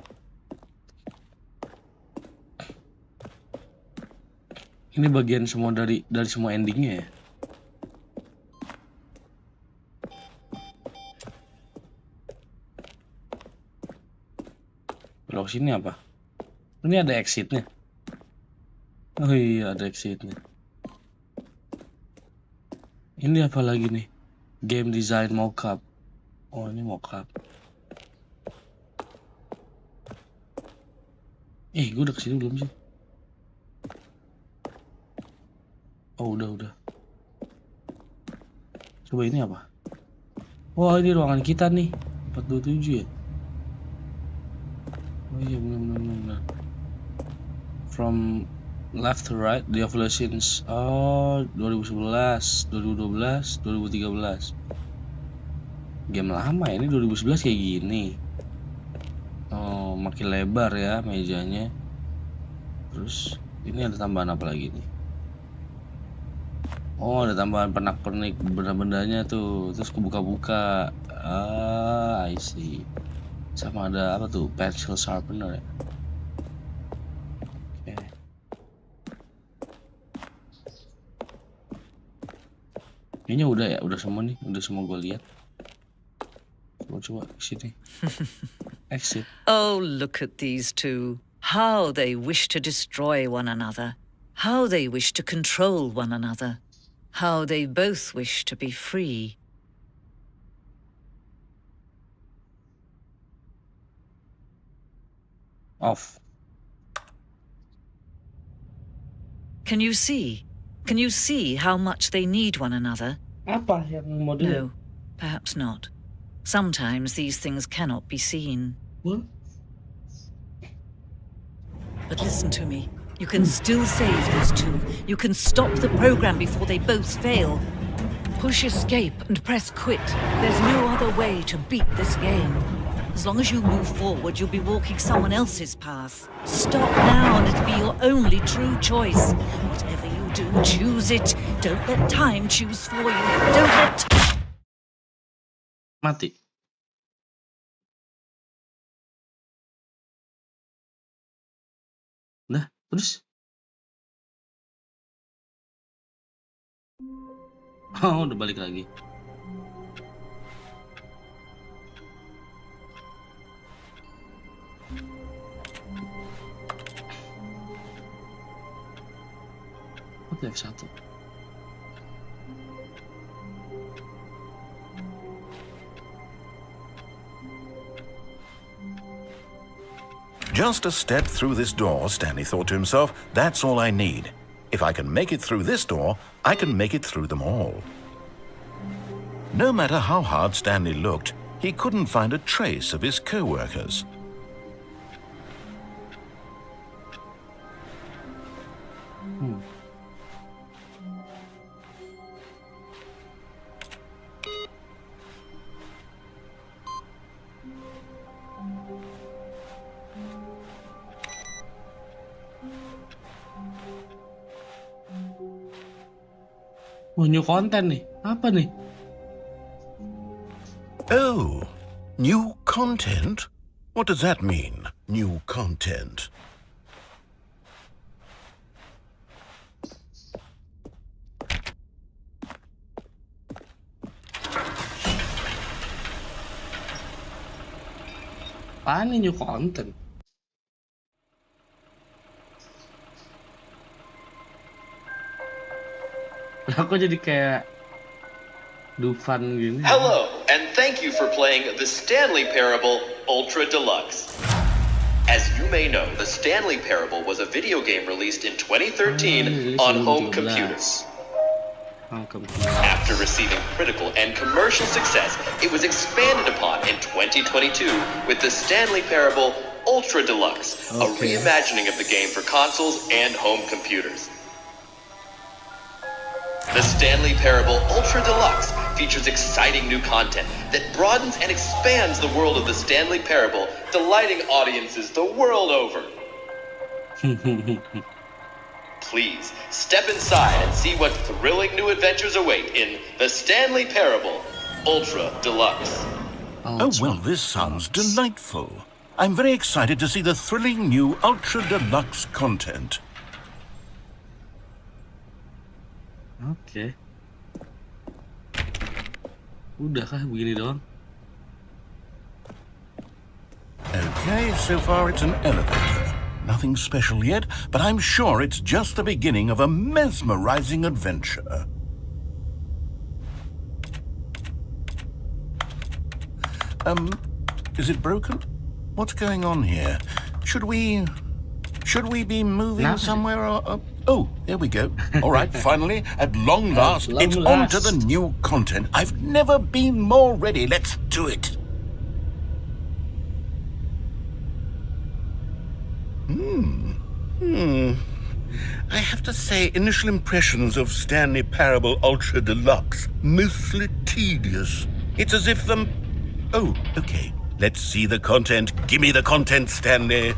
S1: Ini bagian semua dari semua endingnya ya. Belok sini apa? Ini ada exitnya. Oh iya, ada exitnya. Ini apa lagi nih? Game design mockup. Oh, ini mockup. Gue udah kesini belum sih? Oh, udah. Coba ini apa? Wah, ini ruangan kita nih. 427 ya? Oh iya, benar. From left to right, the evolutions. Oh, 2011, 2012, 2013. Game lama ya, ini 2011 kayak gini. Oh, makin lebar ya mejanya. Terus ini ada tambahan apa lagi nih? Oh, ada tambahan pernak-pernik benda-bendanya tuh. Terus kebuka-buka. I see. Sama ada apa tuh? Pencil sharpener ya. Oke. Kayaknya udah ya, udah semua nih, udah semua gue lihat. Coba sini. Exit.
S4: Oh, look at these two. How they wish to destroy one another. How they wish to control one another. How they both wish to be free.
S1: Off.
S4: Can you see? Can you see how much they need one another?
S1: Apa yang mau dulu?
S4: No, perhaps not. Sometimes these things cannot be seen.
S1: What?
S4: But listen to me. You can still save these two. You can stop the program before they both fail. Push escape and press quit. There's no other way to beat this game. As long as you move forward, you'll be walking someone else's path. Stop now and it'll be your only true choice. Whatever you do, choose it. Don't let time choose for you. Don't let...
S1: Mati. Nah, terus? Oh, udah balik lagi. Oke, F1.
S2: Just a step through this door, Stanley thought to himself, that's all I need. If I can make it through this door, I can make it through them all. No matter how hard Stanley looked, he couldn't find a trace of his co-workers.
S1: Oh, new content nih. Apa nih?
S2: Oh, new content? What does that mean, new content?
S1: Apaan nih new content? Aku jadi kayak Dufan gini.
S5: Hello, and thank you for playing the Stanley Parable Ultra Deluxe. As you may know, the Stanley Parable was a video game released in 2013 on home computers. After receiving critical and commercial success, it was expanded upon in 2022 with the Stanley Parable Ultra Deluxe, a reimagining of the game for consoles and home computers. The Stanley Parable Ultra Deluxe features exciting new content that broadens and expands the world of the Stanley Parable, delighting audiences the world over. Please, step inside and see what thrilling new adventures await in the Stanley Parable Ultra Deluxe.
S2: Oh, well, this sounds delightful. I'm very excited to see the thrilling new Ultra Deluxe content.
S1: Oke. Udah kah begini doang?
S2: Okay, so far it's an elevator. Nothing special yet, but I'm sure it's just the beginning of a mesmerizing adventure. Is it broken? What's going on here? Should we be moving somewhere or... Oh, there we go. All right, finally, at long last, it's on to the new content. I've never been more ready. Let's do it. I have to say, initial impressions of Stanley Parable Ultra Deluxe, mostly tedious. It's as if them... Oh, okay. Let's see the content. Give me the content, Stanley.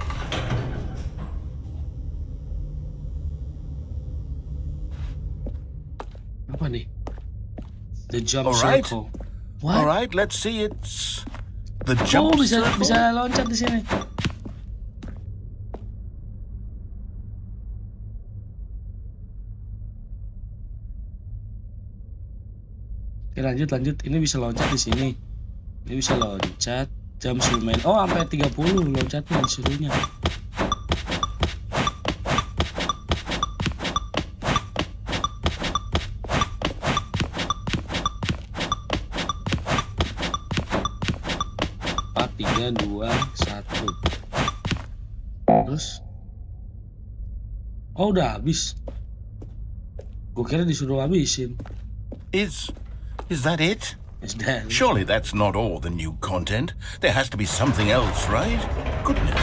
S1: Apa nih? The jump circle. What?
S2: All right, let's see. It's the jump circle.
S1: Bisa loncat di sini. Oke, lanjut. Ini bisa loncat di sini. Ini bisa loncat. Jump swim. Oh, sampai 30 loncatnya disuruhnya. 3, 2, 1. Terus udah habis. Gue kira disuruh habisin.
S2: Is that it?
S1: Is that?
S2: Surely that's not all the new content. There has to be something else, right? Goodness.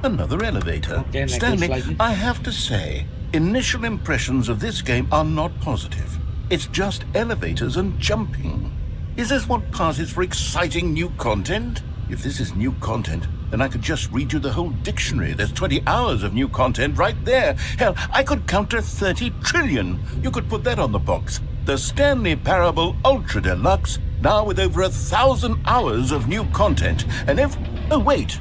S2: Another elevator.
S1: Okay,
S2: Stanley, I have to say, initial impressions of this game are not positive. It's just elevators and jumping. Is this what passes for exciting new content? If this is new content, then I could just read you the whole dictionary. There's 20 hours of new content right there. Hell, I could count to 30 trillion. You could put that on the box. The Stanley Parable Ultra Deluxe, now with over 1,000 hours of new content. And oh wait,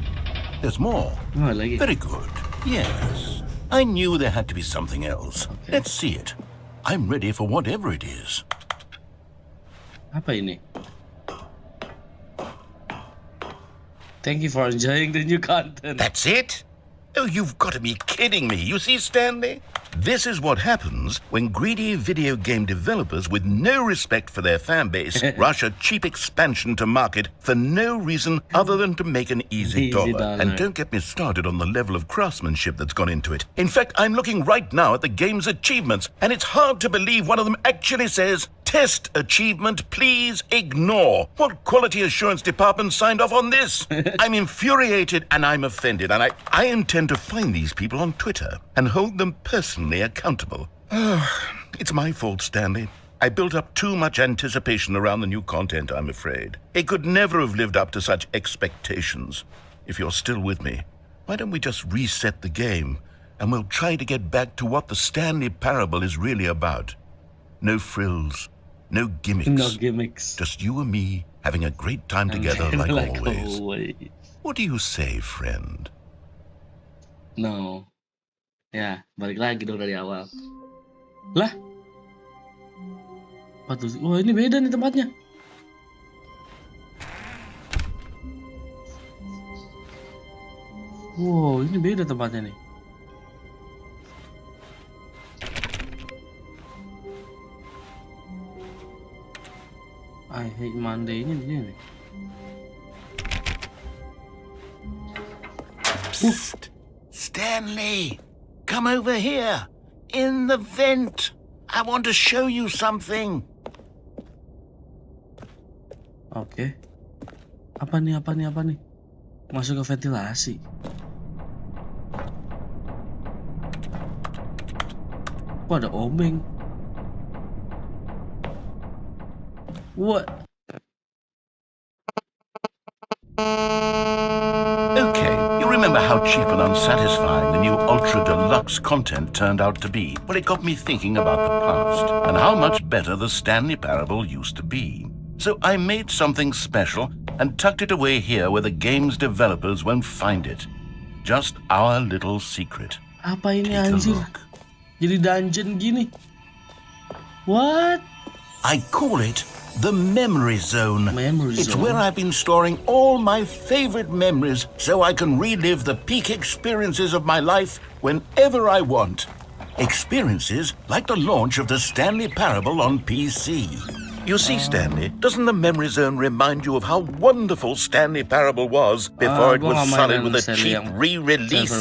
S2: there's more.
S1: Oh, I like it.
S2: Very good. Yes. I knew there had to be something else.
S1: Okay.
S2: Let's see it. I'm ready for whatever it is.
S1: Apa ini? Thank you for enjoying the new content.
S2: That's it? Oh, you've got to be kidding me. You see, Stanley? This is what happens when greedy video game developers with no respect for their fan base rush a cheap expansion to market for no reason other than to make an easy dollar. And don't get me started on the level of craftsmanship that's gone into it. In fact, I'm looking right now at the game's achievements, and it's hard to believe one of them actually says, "Test achievement, please ignore." What quality assurance department signed off on this? I'm infuriated and I'm offended, and I intend to find these people on Twitter and hold them personally accountable. It's my fault, Stanley. I built up too much anticipation around the new content, I'm afraid. It could never have lived up to such expectations. If you're still with me, why don't we just reset the game and we'll try to get back to what the Stanley Parable is really about. No frills. No gimmicks.
S1: No gimmicks.
S2: Just you and me having a great time together like always. What do you say, friend?
S1: No. Ya, balik lagi dong dari awal. Lah? Apa tuh? Wah, ini beda nih tempatnya. Wow, ini beda tempatnya nih. I hate Monday ini nih.
S2: Psst. Stanley, come over here. In the vent. I want to show you something.
S1: Oke. Apa nih? Masuk ke ventilasi. Kok ada obeng? What?
S2: Okay, you remember how cheap and unsatisfying the new Ultra Deluxe content turned out to be? Well, it got me thinking about the past and how much better the Stanley Parable used to be. So I made something special and tucked it away here where the game's developers won't find it. Just our little secret.
S1: Apa ini
S2: Take a
S1: anjir?
S2: look.
S1: Jadi dungeon gini. What?
S2: I call it the Memory Zone. It's
S1: Zone.
S2: where I've been storing all my favorite memories so I can relive the peak experiences of my life whenever I want. Experiences like the launch of the Stanley Parable on PC. You see, Stanley, doesn't the Memory Zone remind you of how wonderful Stanley Parable was before it was sullied with a cheap re-release?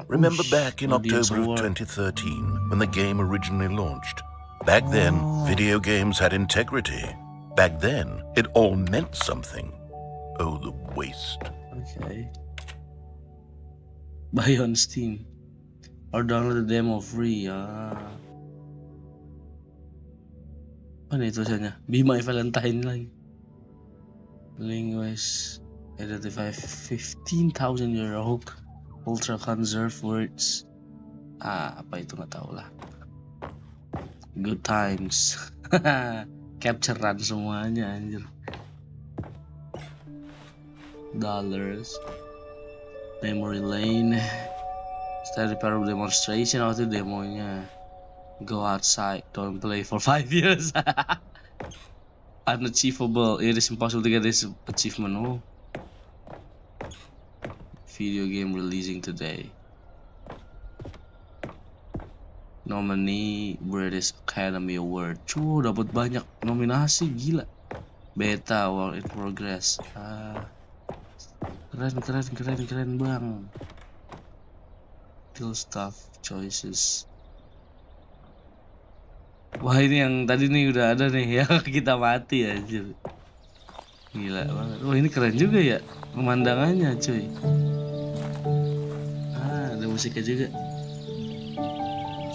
S2: Remember back in October of 2013 when the game originally launched? Back then, video games had integrity. Back then, it all meant something. Oh, the waste.
S1: Okay. Buy on Steam or download the demo free. Apa nih tulisannya? Be My Valentine lagi. Linguist identify 15,000 euro ultra conserved words. Apa itu nggak tahu lah. Good times. Capturean semuanya anjir. Dollars. Memory lane. Stanley Parable demonstration. Waktu itu demonya. Go outside, don't play for 5 years. Unachievable. It is impossible to get this achievement. Oh. Video game releasing today. Nominee British Academy Award. Dapat banyak nominasi, gila. Beta while in progress. Keren bang. Kill stuff choices. Wah ini yang tadi nih udah ada nih yang kita mati anjir. Gila banget. Wah ini keren juga ya pemandangannya cuy. Ada musiknya juga.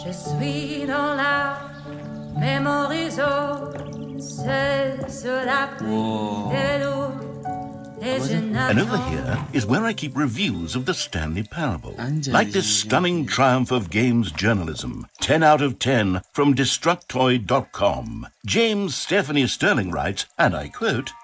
S6: Je suis dans la mémorise, c'est cela
S2: And over here is where I keep reviews of the Stanley Parable. Like this stunning triumph of games journalism. 10 out of 10 from Destructoid.com. James Stephanie Sterling writes, and I quote,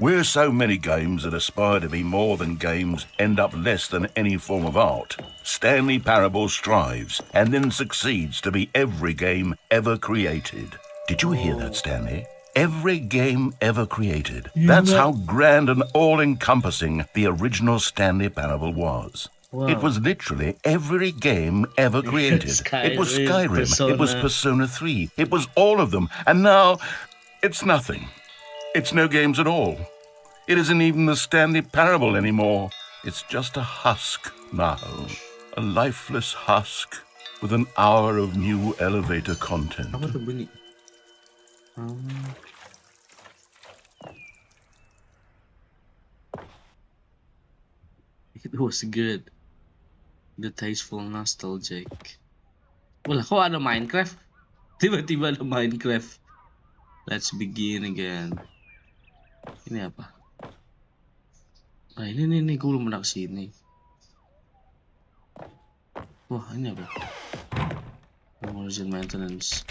S2: "Where so many games that aspire to be more than games end up less than any form of art, Stanley Parable strives and then succeeds to be every game ever created." Did you hear that, Stanley? Every game ever created. That's how grand and all-encompassing the original Stanley Parable was. Wow. It was literally every game ever created. It was Skyrim, it was Persona 3, it was all of them. And now, it's nothing. It's no games at all. It isn't even the Stanley Parable anymore. It's just a husk now. A lifeless husk with an hour of new elevator content.
S1: It was good. The tasteful nostalgic. Wah, kok ada Minecraft? Tiba-tiba ada Minecraft. Let's begin again. Ini apa? Nah ini gue belum pernah kesini. Wah ini apa? Emergency maintenance.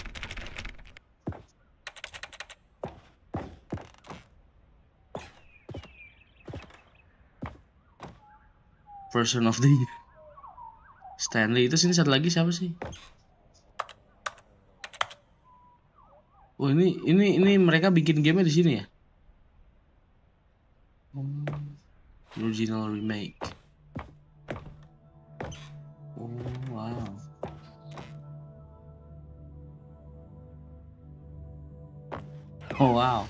S1: Person of the year. Stanley itu sini satu lagi siapa sih? Oh ini mereka bikin game di sini ya? Original remake. Oh wow. Oh wow.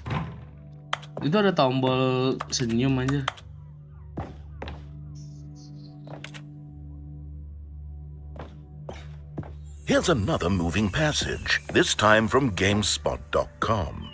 S1: Itu ada tombol senyum aja.
S2: Here's another moving passage, this time from GameSpot.com.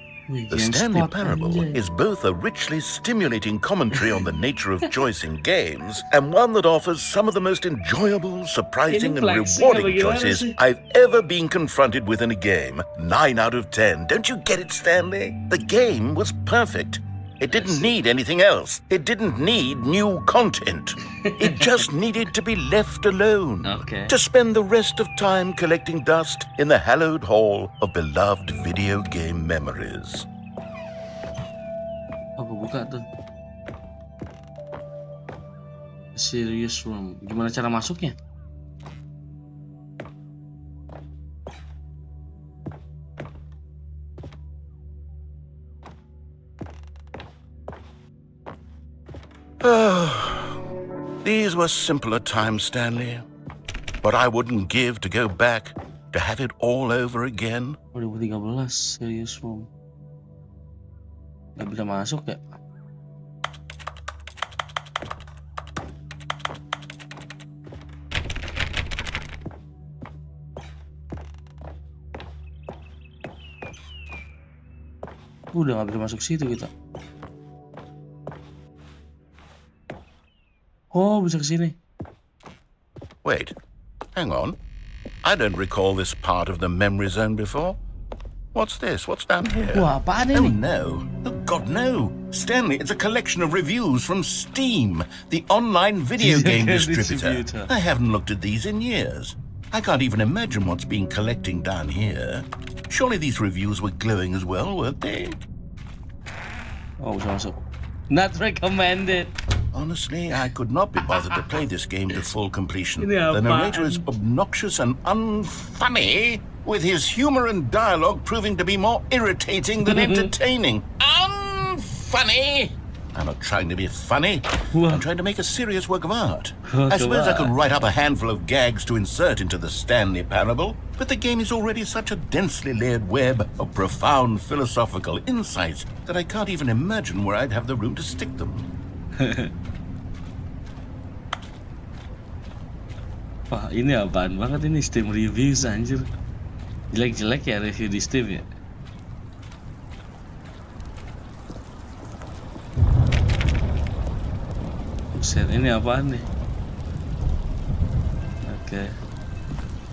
S2: The Stanley Parable is both a richly stimulating commentary on the nature of choice in games and one that offers some of the most enjoyable, surprising and rewarding choices I've ever been confronted with in a game. 9 out of 10. Don't you get it, Stanley? The game was perfect. It didn't need anything else. It didn't need new content. It just needed to be left alone.
S1: Okay.
S2: To spend the rest of time collecting dust in the hallowed hall of beloved video game memories.
S1: Apa buka tuh? Serious room. Gimana cara masuknya?
S2: These were simpler times, Stanley. But I wouldn't give to go back to have it all over again.
S1: 2013, serious room. Gak bisa masuk ya? Udah gak bisa masuk situ kita. Oh, bisa ke sini.
S2: Wait, hang on. I don't recall this part of the memory zone before. What's this? What's down here?
S1: Wah, apaan
S2: Oh
S1: ini?
S2: no. Oh God, no. Stanley, it's a collection of reviews from Steam, the online video game distributor. I haven't looked at these in years. I can't even imagine what's been collecting down here. Surely these reviews were glowing as well, weren't they?
S1: Oh, bisa masuk. Not recommended.
S2: Honestly, I could not be bothered to play this game to full completion.
S1: Ini
S2: The
S1: apaan?
S2: narrator is obnoxious and unfunny, with his humor and dialogue proving to be more irritating than entertaining. Unfunny! I'm not trying to be funny.
S1: Wow.
S2: I'm trying to make a serious work of art.
S1: Oh,
S2: I suppose I
S1: come
S2: could
S1: on.
S2: write up a handful of gags to insert into the Stanley Parable, but the game is already such a densely layered web of profound philosophical insights that I can't even imagine where I'd have the room to stick them.
S1: Wah, ini apaan banget ini Steam reviews anjir. Jelek-jelek ya review di Steam ya. Buset, ini apaan nih? Oke.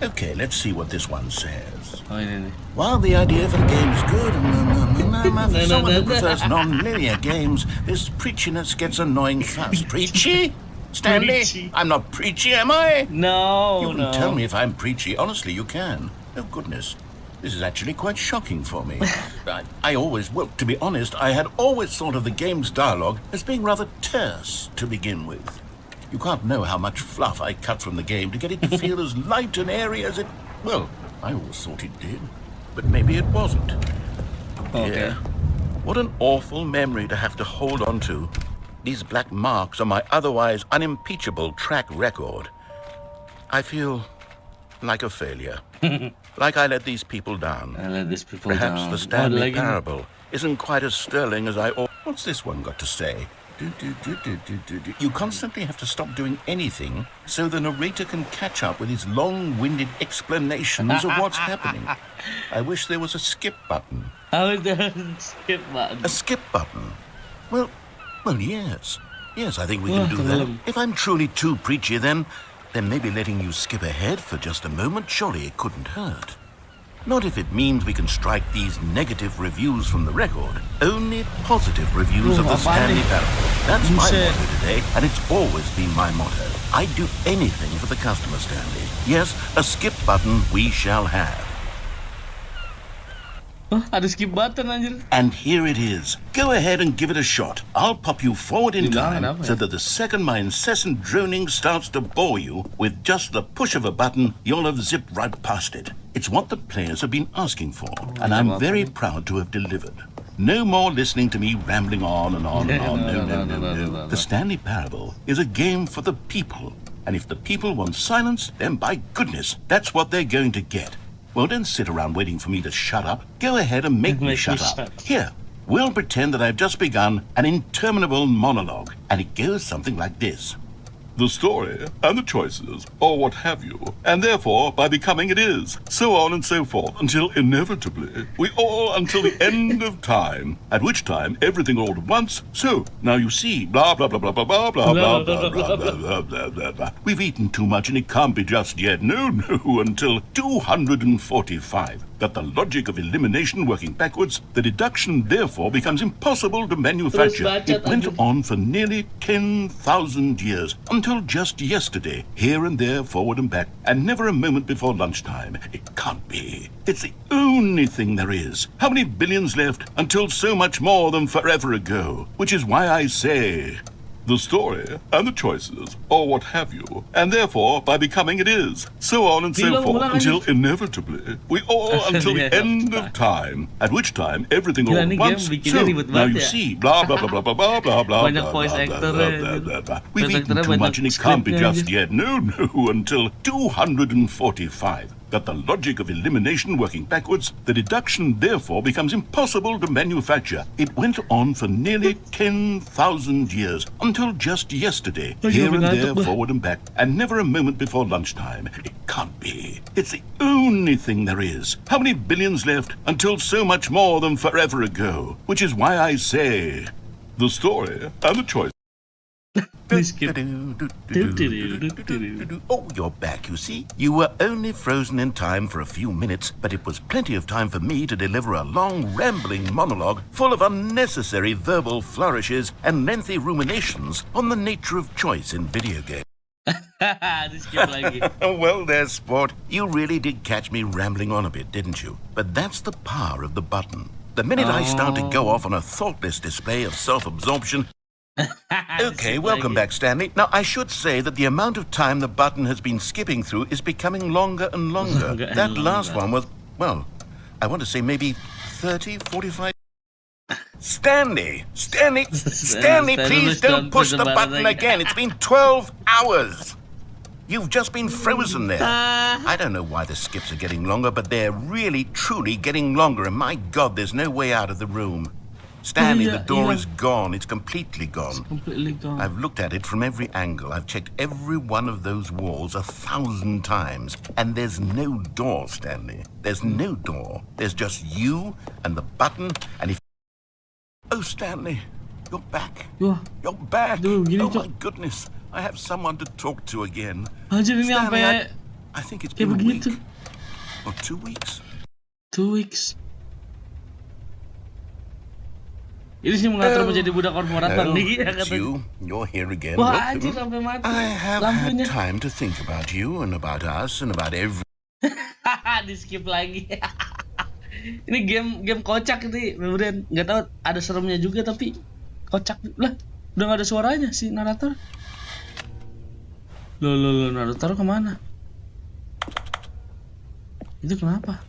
S2: Okay, let's see what this one says.
S1: Oh, ini nih.
S2: While the idea for the game is good, for someone who prefers non-linear games, this preachiness gets annoying fast. Preachy? Stanley?
S1: Preachy.
S2: I'm not preachy, am I?
S1: No,
S2: You can
S1: no.
S2: tell me if I'm preachy. Honestly, you can. Oh, goodness. This is actually quite shocking for me. Well, to be honest, I had always thought of the game's dialogue as being rather terse to begin with. You can't know how much fluff I cut from the game to get it to feel as light and airy as it... Well, I always thought it did. But maybe it wasn't.
S1: Okay.
S2: Yeah. What an awful memory to have to hold on to. These black marks on my otherwise unimpeachable track record. I feel like a failure. Like I let these people down.
S1: I let these people
S2: Perhaps
S1: down.
S2: the Stanley
S1: like
S2: Parable isn't quite as sterling as I... What's this one got to say? You constantly have to stop doing anything so the narrator can catch up with his long-winded explanations of what's happening. I wish there was a skip button.
S1: How is there a skip button?
S2: A skip button? Well, yes. Yes, I think we can do that. If I'm truly too preachy, then maybe letting you skip ahead for just a moment, surely it couldn't hurt. Not if it means we can strike these negative reviews from the record. Only positive reviews of the Stanley Parable. That's my motto today, and it's always been my motto. I'd do anything for the customer, Stanley. Yes, a skip button we shall have.
S1: Oh, ada skip button anjir.
S2: And here it is. Go ahead and give it a shot. I'll pop you forward in time so that the second my incessant droning starts to bore you, with just the push of a button, you'll have zipped right past it. It's what the players have been asking for, and I'm very proud to have delivered. No more listening to me rambling on and on and on. No. The Stanley Parable is a game for the people. And if the people want silence, then by goodness, that's what they're going to get. Well, don't sit around waiting for me to shut up. Go ahead and make me shut up. Here, we'll pretend that I've just begun an interminable monologue, and it goes something like this. The story and the choices, or what have you, and therefore, by becoming it is, so on and so forth, until inevitably, until the end of time, at which time everything all at once, so, now you see, blah, blah, blah, blah, blah, blah, blah, blah, blah, blah, blah, blah, blah, blah. We've eaten too much and it can't be just yet, no, until 245. That the logic of elimination working backwards, the deduction therefore becomes impossible to manufacture. It went on for nearly 10,000 years, until just yesterday, here and there, forward and back, and never a moment before lunchtime. It can't be. It's the only thing there is. How many billions left until so much more than forever ago? Which is why I say... the story and the choices, or what have you, and therefore, by becoming it is, so on and so forth, until inevitably, until the end of time, at which time everything all at once, so, now you see, blah, blah, blah, blah, blah, blah, blah, blah, blah, blah, blah. We've eaten too much and it can't be just yet, no, until 245. That the logic of elimination working backwards, the deduction therefore becomes impossible to manufacture. It went on for nearly 10,000 years, until just yesterday, here and there, forward and back, and never a moment before lunchtime. It can't be. It's the only thing there is. How many billions left until so much more than forever ago? Which is why I say, the story and the choice.
S1: Please skip.
S2: Oh, you're back, you see. You were only frozen in time for a few minutes, but it was plenty of time for me to deliver a long, rambling monologue full of unnecessary verbal flourishes and lengthy ruminations on the nature of choice in video games.
S1: Skip lagi.
S2: Well, there, sport. You really did catch me rambling on a bit, didn't you? But that's the power of the button. The minute I start to go off on a thoughtless display of self-absorption... Okay, welcome back, Stanley. Now, I should say that the amount of time the button has been skipping through is becoming longer and longer. That last one was, well, I want to say maybe 30, 45... Stanley, please don't push the button again. It's been 12 hours. You've just been frozen there. I don't know why the skips are getting longer, but they're really, truly getting longer. And my God, there's no way out of the room. Stanley, the door is gone. It's completely gone.
S1: It's completely gone.
S2: I've looked at it from every angle. I've checked every one of those walls 1,000 times. And there's no door, Stanley. There's no door. There's just you and the button. And if... Oh, Stanley, you're back. You're back. Oh, my goodness. I have someone to talk to again.
S1: Stanley,
S2: I think it's been a week. Or 2 weeks.
S1: 2 weeks. Ini sih mengatur menjadi budak korporat Bang Di.
S2: You're here again.
S1: Wah, anjir sampai mati.
S2: I have had time to think about you and about us and about every...
S1: Di skip lagi. Ini game kocak ini, beneran. Nggak tahu ada seremnya juga tapi kocak lah. Udah nggak ada suaranya si narator. Loh, narator kemana? Itu kenapa?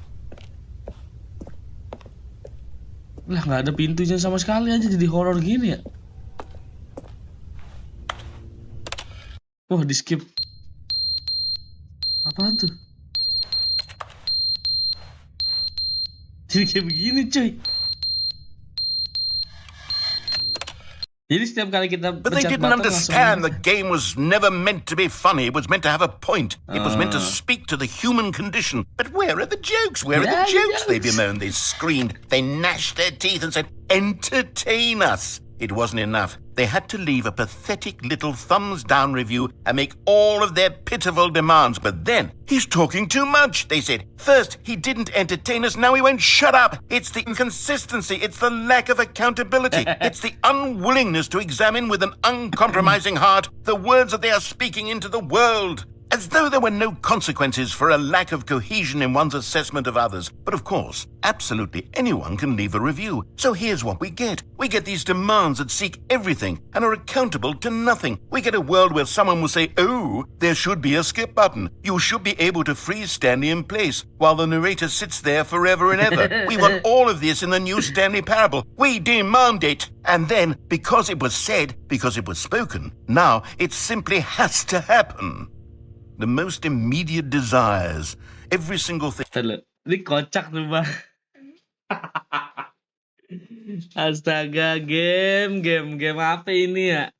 S1: Lah nggak ada pintunya sama sekali aja jadi horor gini ya. Wah di skip. Apaan tuh? Jadi kayak begini cuy. Jadi setiap kali kita
S2: But they didn't understand the game was never meant to be funny. It was meant to have a point. It was meant to speak to the human condition. But where are the jokes? Where are the jokes? They bemoaned, they screamed, they gnashed their teeth and said, entertain us. It wasn't enough. They had to leave a pathetic little thumbs down review and make all of their pitiful demands. But then, he's talking too much, they said. First, he didn't entertain us, now he won't shut up. It's the inconsistency, it's the lack of accountability. It's the unwillingness to examine with an uncompromising heart the words that they are speaking into the world. As though there were no consequences for a lack of cohesion in one's assessment of others. But of course, absolutely anyone can leave a review. So here's what we get. We get these demands that seek everything and are accountable to nothing. We get a world where someone will say, oh, there should be a skip button. You should be able to freeze Stanley in place while the narrator sits there forever and ever. We want all of this in the new Stanley Parable. We demand it. And then, because it was said, because it was spoken, now it simply has to happen. The most immediate desires, every single thing.
S1: Ini kocak tuh Bang. Astaga, game apa ini ya?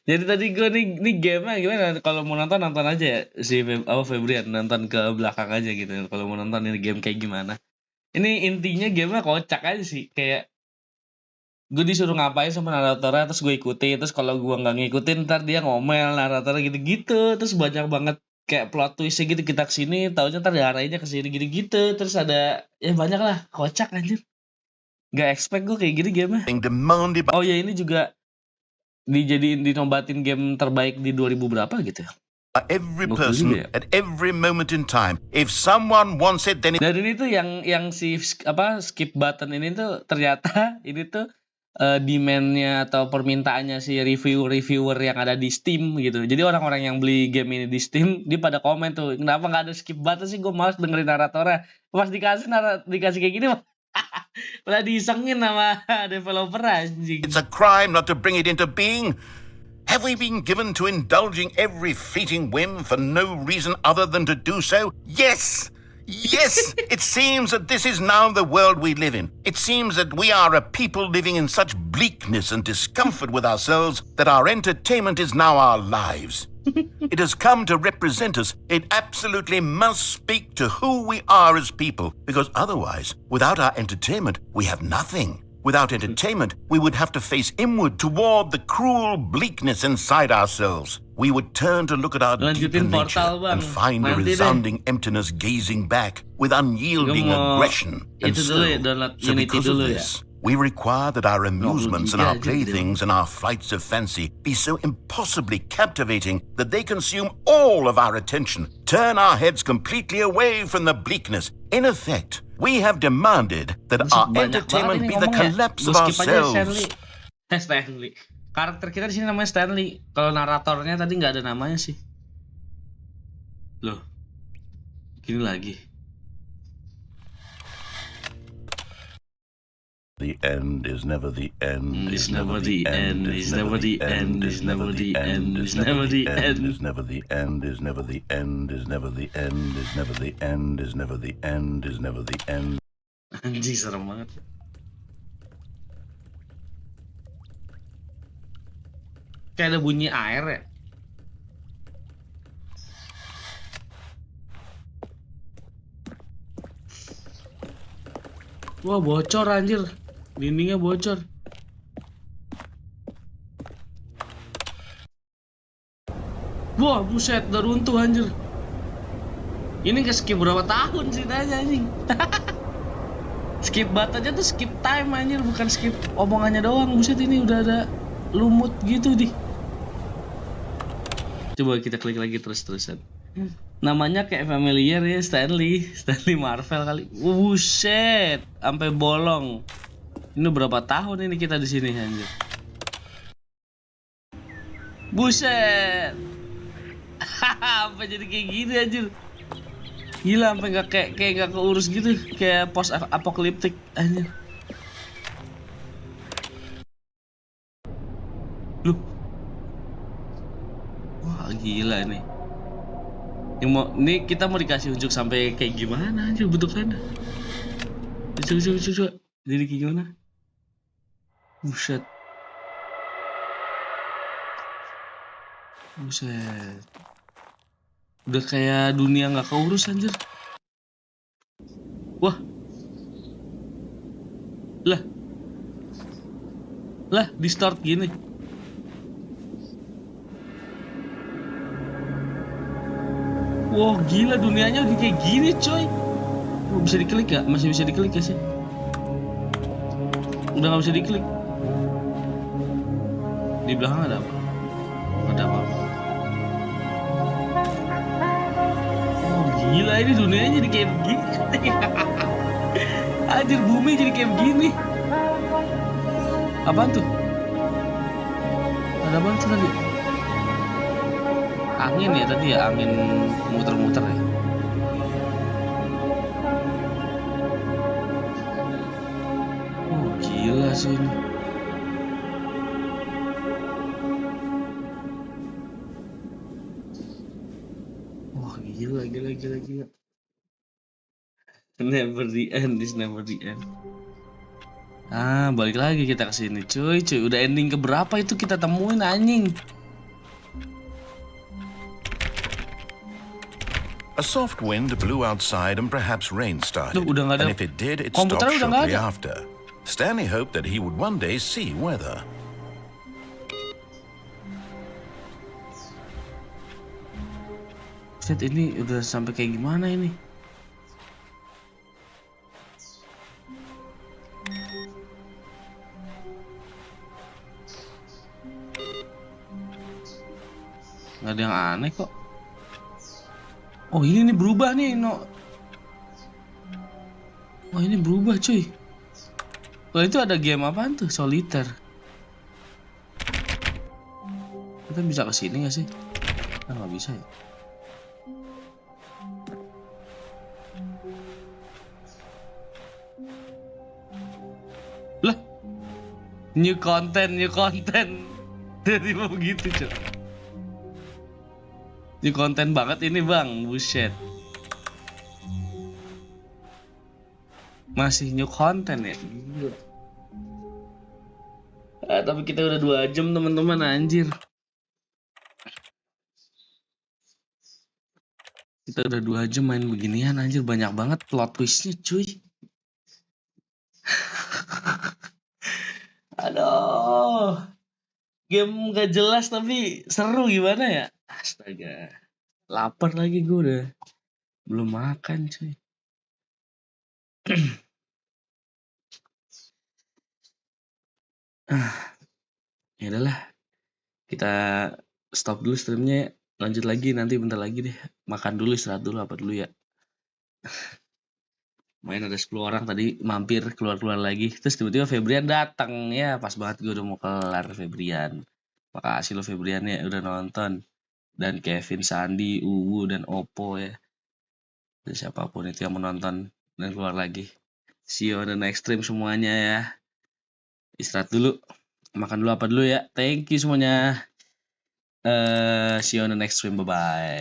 S1: Jadi tadi gue nih game gimana? Kalau mau nonton aja ya si Febrian nonton ke belakang aja gitu. Kalau mau nonton ini game kayak gimana? Ini intinya game kocak aja sih, kayak gue disuruh ngapain sama naratornya terus gue ikutin, terus kalau gue nggak ngikutin ntar dia ngomel naratornya gitu-gitu, terus banyak banget kayak plot twistnya gitu, kita kesini taunya ntar diarahinnya kesini gitu-gitu, terus ada ya banyak lah, kocak anjir. Gak expect gue kayak gini game-nya. Oh ya ini juga dinobatin game terbaik di 2000 berapa gitu ya.
S2: Every person at every moment in time. If someone wants it then it...
S1: Dan ini tuh yang si skip button ini tuh ternyata ini tuh demand-nya atau permintaannya si reviewer yang ada di Steam gitu. Jadi orang-orang yang beli game ini di Steam dia pada komen tuh, kenapa nggak ada skip button sih, gue malas dengerin naratornya. Pas dikasih kayak gini malah diisengin sama developer anjing.
S2: It's a crime not to bring it into being. Have we been given to indulging every fleeting whim for no reason other than to do so? Yes! Yes, it seems that this is now the world we live in. It seems that we are a people living in such bleakness and discomfort with ourselves that our entertainment is now our lives. It has come to represent us. It absolutely must speak to who we are as people, because otherwise, without our entertainment, we have nothing. Without entertainment, we would have to face inward toward the cruel bleakness inside ourselves. We would turn to look at our deeper nature and find a resounding emptiness gazing back with unyielding aggression. And so because of this, we require that our amusements and our playthings and our flights of fancy be so impossibly captivating that they consume all of our attention, turn our heads completely away from the bleakness. In effect, we have demanded that our entertainment be the collapse of ourselves.
S1: Stanley. Karakter kita di sini namanya Stanley. Kalau naratornya tadi nggak ada namanya sih. Loh, gini lagi.
S2: The end is never the end.
S1: Is never the end. Is never the end. Is never the end. Is never the end.
S2: Is never the end. Is never the end. Is never the end. Is never the end. Is never the end. Is never the end.
S1: Anjing serem banget. Kayak ada bunyi air ya. Wah, bocor anjir. Dindingnya bocor. Wah, buset, udah runtuh anjir. Ini ke skip berapa tahun sih nanya anjing. Skip bat aja tuh skip time anjir, bukan skip omongannya doang. Buset, ini udah ada lumut gitu di. Coba kita klik lagi terus-terusan. Namanya kayak familiar ya, Stanley Marvel kali. Buset, sampai bolong. Ini berapa tahun ini kita di sini anjir. Buset. Apa jadi kayak gini anjir. Gila, sampai nggak kayak nggak keurus gitu, kayak post apokaliptik anjir. Loh. Wah, gila nih. Ini kita mau dikasih unjuk sampai kayak gimana aja bentukannya. Coba. Jadi kayak gimana? Buset. Udah kayak dunia nggak keurus anjir. Wah. Lah, distort gini. Wow, gila, dunianya udah kayak gini coy. Bisa diklik ya? Masih bisa diklik ya sih? Udah nggak bisa diklik. Di belakang ada apa? Ada apa? Oh, gila, ini dunianya jadi kayak begini. Anjir, bumi jadi kayak begini. Apaan tuh? Ada apa tuh tadi? Angin ya tadi ya, angin muter-muter ya. Oh, gila sih ini. Wah, gila. Never the end, is never the end. Balik lagi kita ke sini, cuy. Udah ending keberapa itu kita temuin anjing?
S2: A soft wind blew outside and perhaps rain started.
S1: And
S2: if it did, it stopped shortly after. Stanley hoped that he would one day see weather.
S1: Set, ini udah sampai kayak gimana ini? Nggak ada yang aneh kok. Oh, ini berubah nih, no. Oh, ini berubah cuy. Oh, itu ada game apaan tuh? Soliter. Kita bisa ke sini nggak sih? Nggak bisa ya. Lah, new content. Jadi mau begitu cuy. Ini konten banget ini bang, buset. Masih new konten ya, gila. Tapi kita udah 2 jam teman-teman, anjir. Kita udah 2 jam main beginian, anjir. Banyak banget plot twistnya cuy. Aduh. Game gak jelas tapi seru gimana ya? Astaga. Lapar lagi gue udah. Belum makan cuy. Ya udahlah. Kita stop dulu streamnya. Lanjut lagi nanti bentar lagi deh. Makan dulu, istirahat dulu apa dulu ya. Main ada 10 orang tadi mampir keluar-keluar lagi. Terus tiba-tiba Febrian datang ya, pas banget gue udah mau kelar Febrian. Makasih lo Febrian ya udah nonton. Dan Kevin, Sandi, Uwu dan Oppo ya. Dan siapapun itu yang menonton dan keluar lagi. See you on the next stream semuanya ya. Istirahat dulu. Makan dulu apa dulu ya. Thank you semuanya. See you on the next stream. Bye bye.